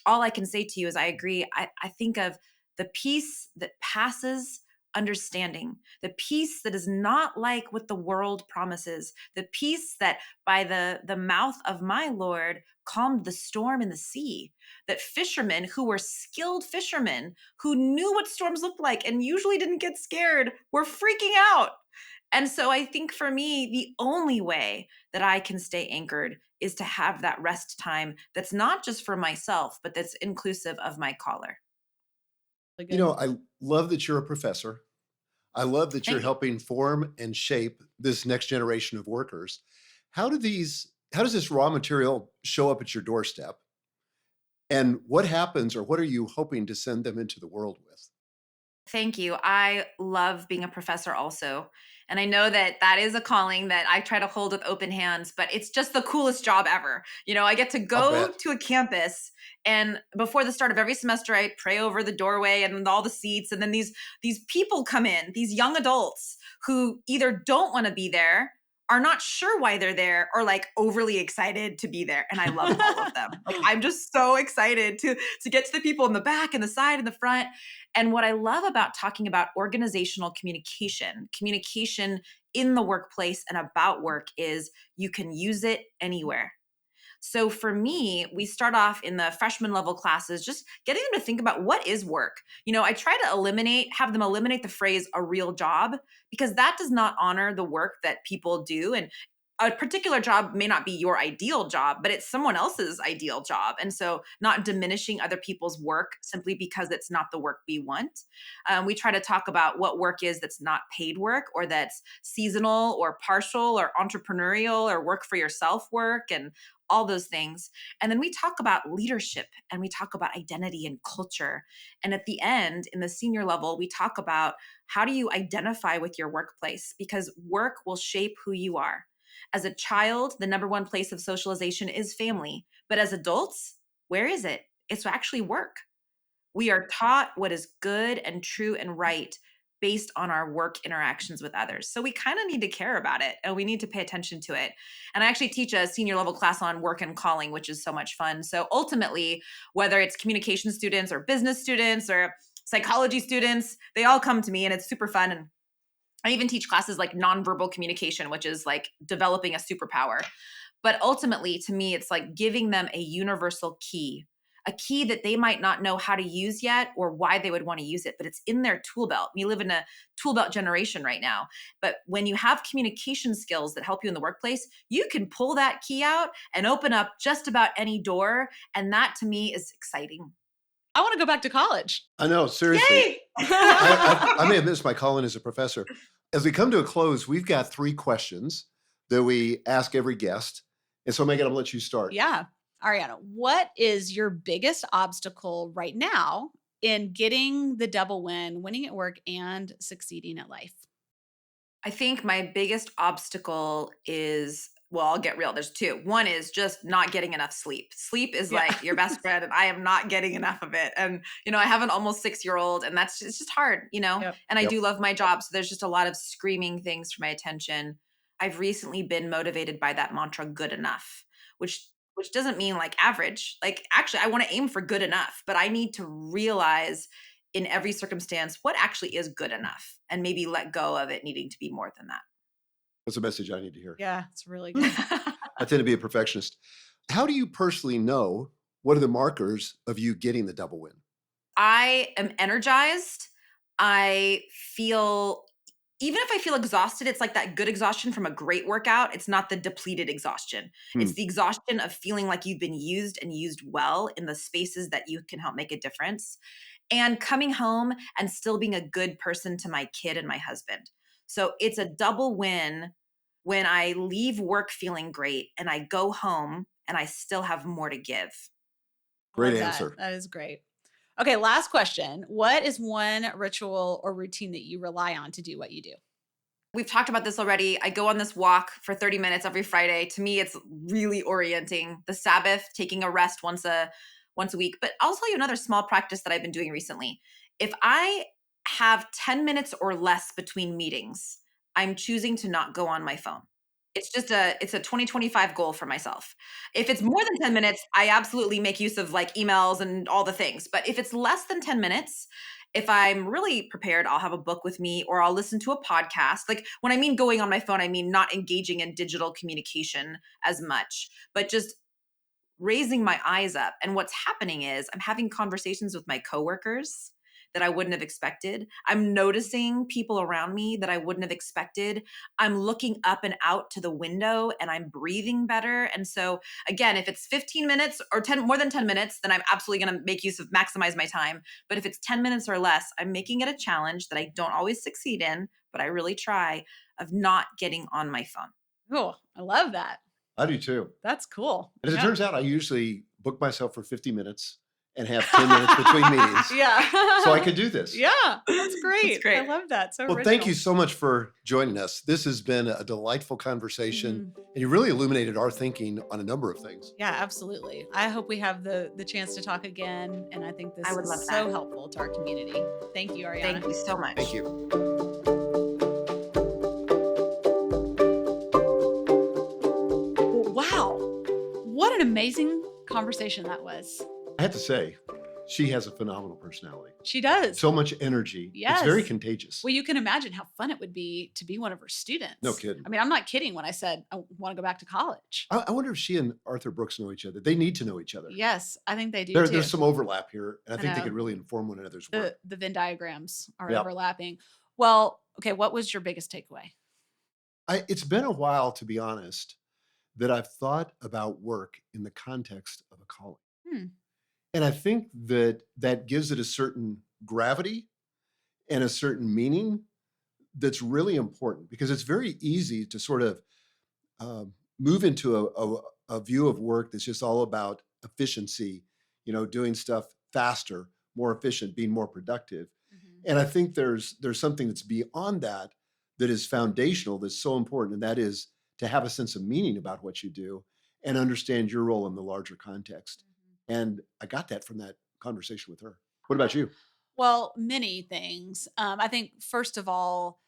all I can say to you is I agree. I think of the peace that passes understanding, the peace that is not like what the world promises, the peace that by the mouth of my Lord calmed the storm in the sea, that fishermen who were skilled fishermen who knew what storms looked like and usually didn't get scared were freaking out. And so I think for me, the only way that I can stay anchored is to have that rest time that's not just for myself, but that's inclusive of my caller. Really good. I love that you're a professor. I love that you're Thank you. helping form and shape this next generation of workers. How does this raw material show up at your doorstep? And what happens or what are you hoping to send them into the world with? Thank you. I love being a professor also. And I know that that is a calling that I try to hold with open hands, but it's just the coolest job ever. I get to I'll go bet. to a campus and before the start of every semester I pray over the doorway and all the seats and then these people come in, these young adults who either don't want to be there, are not sure why they're there or like overly excited to be there and I love all of them. Like I'm just so excited to get to the people in the back and the side and the front and what I love about talking about organizational communication, communication in the workplace and about work is you can use it anywhere. So for me, we start off in the freshman level classes, just getting them to think about what is work. I try to have them eliminate the phrase a real job because that does not honor the work that people do. And a particular job may not be your ideal job, but it's someone else's ideal job. And so not diminishing other people's work simply because it's not the work we want. We try to talk about what work is that's not paid work or that's seasonal or partial or entrepreneurial or work for yourself work and all those things. And then we talk about leadership and we talk about identity and culture. And at the end, in the senior level, we talk about how do you identify with your workplace because work will shape who you are. As a child, the number one place of socialization is family. But as adults, where is it? It's actually work. We are taught what is good and true and right based on our work interactions with others. So we kind of need to care about it and we need to pay attention to it. And I actually teach a senior level class on work and calling, which is so much fun. So ultimately, whether it's communication students or business students or psychology students, they all come to me and it's super fun. And I even teach classes like nonverbal communication, which is like developing a superpower. But ultimately, to me, it's like giving them a universal key, a key that they might not know how to use yet or why they would want to use it, but it's in their tool belt. We live in a tool belt generation right now. But when you have communication skills that help you in the workplace, you can pull that key out and open up just about any door. And that to me is exciting. I want to go back to college. I know, seriously. Yay! I may have missed my calling as a professor. As we come to a close, we've got 3 questions that we ask every guest. And so Megan, I'm gonna let you start. Yeah. Ariana, what is your biggest obstacle right now in getting the double win, winning at work and succeeding at life? I think my biggest obstacle is, well, I'll get real. There's two. One is just not getting enough sleep. Sleep is Yeah. like your best friend, and I am not getting enough of it. And, I have an almost 6-year-old, and it's just hard, Yep. And I Yep. do love my job. So there's just a lot of screaming things for my attention. I've recently been motivated by that mantra, good enough, which doesn't mean like average. Like, actually, I want to aim for good enough, but I need to realize in every circumstance what actually is good enough and maybe let go of it needing to be more than That's a message I need to hear. Yeah, it's really good. that. I tend to be a perfectionist. How do you personally know what are the markers of you getting the double win? I am energized. I feel, even if I feel exhausted, it's like that good exhaustion from a great workout. It's not the depleted exhaustion. Hmm. It's the exhaustion of feeling like you've been used and used well in the spaces that you can help make a difference. And coming home and still being a good person to my kid and my husband. So it's a double win when I leave work feeling great and I go home and I still have more to give. Great Love that. answer. That is great. Okay, last question. What is one ritual or routine that you rely on to do what you do? We've talked about this already. I go on this walk for 30 minutes every Friday. To me, it's really orienting. The Sabbath, taking a rest once a week. But I'll tell you another small practice that I've been doing recently. If I have 10 minutes or less between meetings, I'm choosing to not go on my phone. It's a 2025 goal for myself. If it's more than 10 minutes, I absolutely make use of like emails and all the things. But if it's less than 10 minutes, if I'm really prepared, I'll have a book with me or I'll listen to a podcast. Like, when I mean going on my phone, I mean not engaging in digital communication as much, but just raising my eyes up. And what's happening is I'm having conversations with my coworkers that I wouldn't have expected. I'm noticing people around me that I wouldn't have expected. I'm looking up and out to the window and I'm breathing better. And so again, if it's 15 minutes or 10 more than 10 minutes, then I'm absolutely going to make use of maximize my time. But if it's 10 minutes or less, I'm making it a challenge that I don't always succeed in, but I really try, of not getting on my phone. Cool. I love that. I do too. That's cool. And as it Yeah. turns out, I usually book myself for 50 minutes and have 10 minutes between meetings Yeah. so I could do this. Yeah. That's great. That's great. I love that. So Well, original. thank you so much for joining us. This has been a delightful conversation, and you really illuminated our thinking on a number of things. Yeah, absolutely. I hope we have the chance to talk again. And I think this I would is love so that. helpful to our community. Thank you, Ariana. Thank you so much. Thank you. Well, wow. What an amazing conversation that was. I have to say, she has a phenomenal personality. She does. So much energy. It's very Yes. contagious. Well, you can imagine how fun it would be to be one of her students. No kidding. I mean, I'm not kidding when I said I want to go back to college. I wonder if she and Arthur Brooks know each other. They need to know each other. Yes, I think they do too. There's some overlap here, and I I think they know. could really inform one another's work. The Venn diagrams are Yep. overlapping. Well, okay, what was your biggest takeaway? It's been a while, to be honest, that I've thought about work in the context of a calling. Hmm. And I think that that gives it a certain gravity and a certain meaning that's really important, because it's very easy to sort of move into a view of work that's just all about efficiency, doing stuff faster, more efficient, being more productive. Mhm. And I think there's something that's beyond that that is foundational, that's so important, and that is to have a sense of meaning about what you do and understand your role in the larger context. And I got that from that conversation with her. What about you? Well, many things. I think, first of all,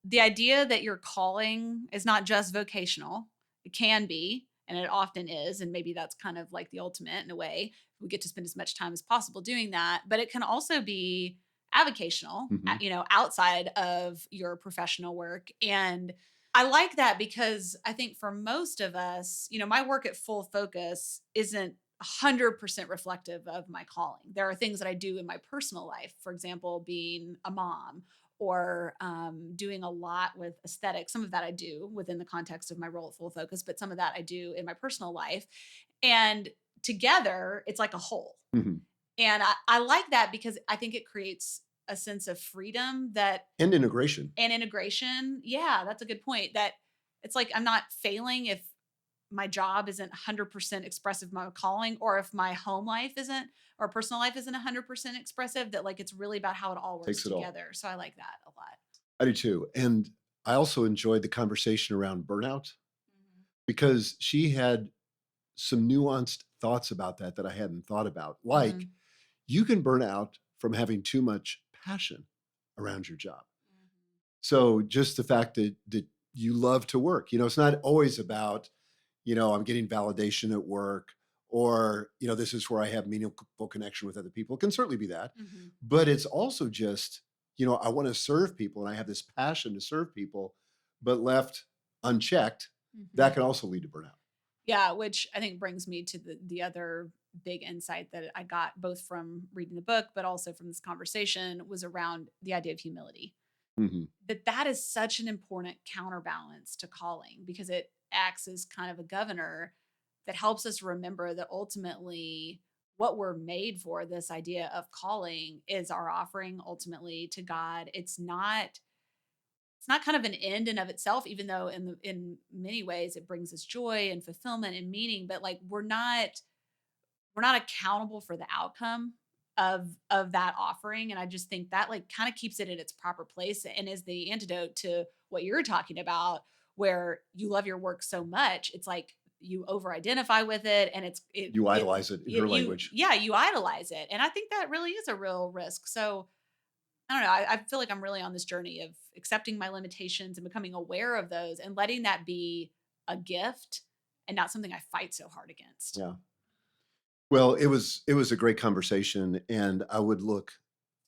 the idea that your calling is not just vocational, it can be, and it often is. And maybe that's kind of like the ultimate in a way. We get to spend as much time as possible doing that, but it can also be avocational, Mhm. outside of your professional work. And I like that because I think for most of us, my work at Full Focus isn't 100% reflective of my calling. There are things that I do in my personal life, for example, being a mom or doing a lot with aesthetics. Some of that I do within the context of my role at Full Focus, but some of that I do in my personal life. And together, it's like a whole. Mhm. And I like that because I think it creates a sense of freedom And integration. and integration. Yeah, that's a good point. That it's like I'm not failing if my job isn't 100% expressive of my calling, or if my home life isn't, or personal life isn't 100% expressive, that like it's really about how it all works Takes it all. together. So I like that a lot. I do too. And I also enjoyed the conversation around burnout because she had some nuanced thoughts about that I hadn't thought about. Like, Mhm. you can burn out from having too much passion around your job. So just the fact that you love to work, it's not always about, I'm getting validation at work, or, this is where I have meaningful connection with other people. It can certainly be that, Mhm. but it's also just, I want to serve people and I have this passion to serve people, but left unchecked, that Mhm. can also lead to burnout. Yeah, which I think brings me to the other big insight that I got both from reading the book, but also from this conversation, was around the idea of humility. Mhm. That is such an important counterbalance to calling, because it acts as kind of a governor that helps us remember that ultimately what we're made for, this idea of calling, is our offering ultimately to God. It's not kind of an end in of itself, even though in many ways it brings us joy and fulfillment and meaning, but like we're not accountable for the outcome of that offering. And I just think that like kind of keeps it in its proper place and is the antidote to what you're talking about, where you love your work so much, it's like you over identify with it, and You idolize it in her you language. yeah, you idolize it. And I think that really is a real risk. So I don't know. I feel like I'm really on this journey of accepting my limitations and becoming aware of those and letting that be a gift and not something I fight so hard against. Yeah. Well, it was a great conversation, and I would look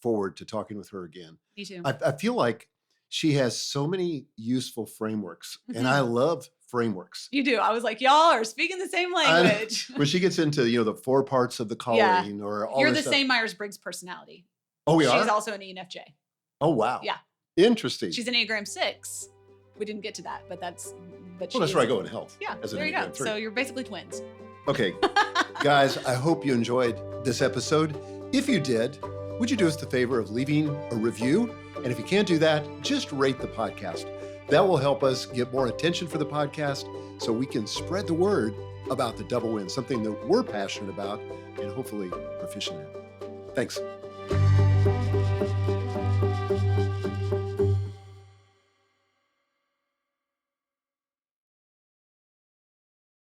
forward to talking with her again. Me too. I feel like she has so many useful frameworks, and I Mhm. love frameworks. You do. I was like, y'all are speaking the same I, language. when she gets into the 4 parts of the Yeah. calling or all You're this the stuff. same Myers Briggs personality. Oh, we She's are. also an ENFJ. Oh, wow. Yeah. Interesting. She's an Enneagram 6. We didn't get to that, but Well, she that's where I is. go in health Yeah. as an There you go. Enneagram 3. So you're basically twins. Okay, guys, I hope you enjoyed this episode. If you did, would you do us the favor of leaving a review? And if you can't do that, just rate the podcast. That will help us get more attention for the podcast so we can spread the word about the double win, something that we're passionate about and hopefully proficient in. Thanks.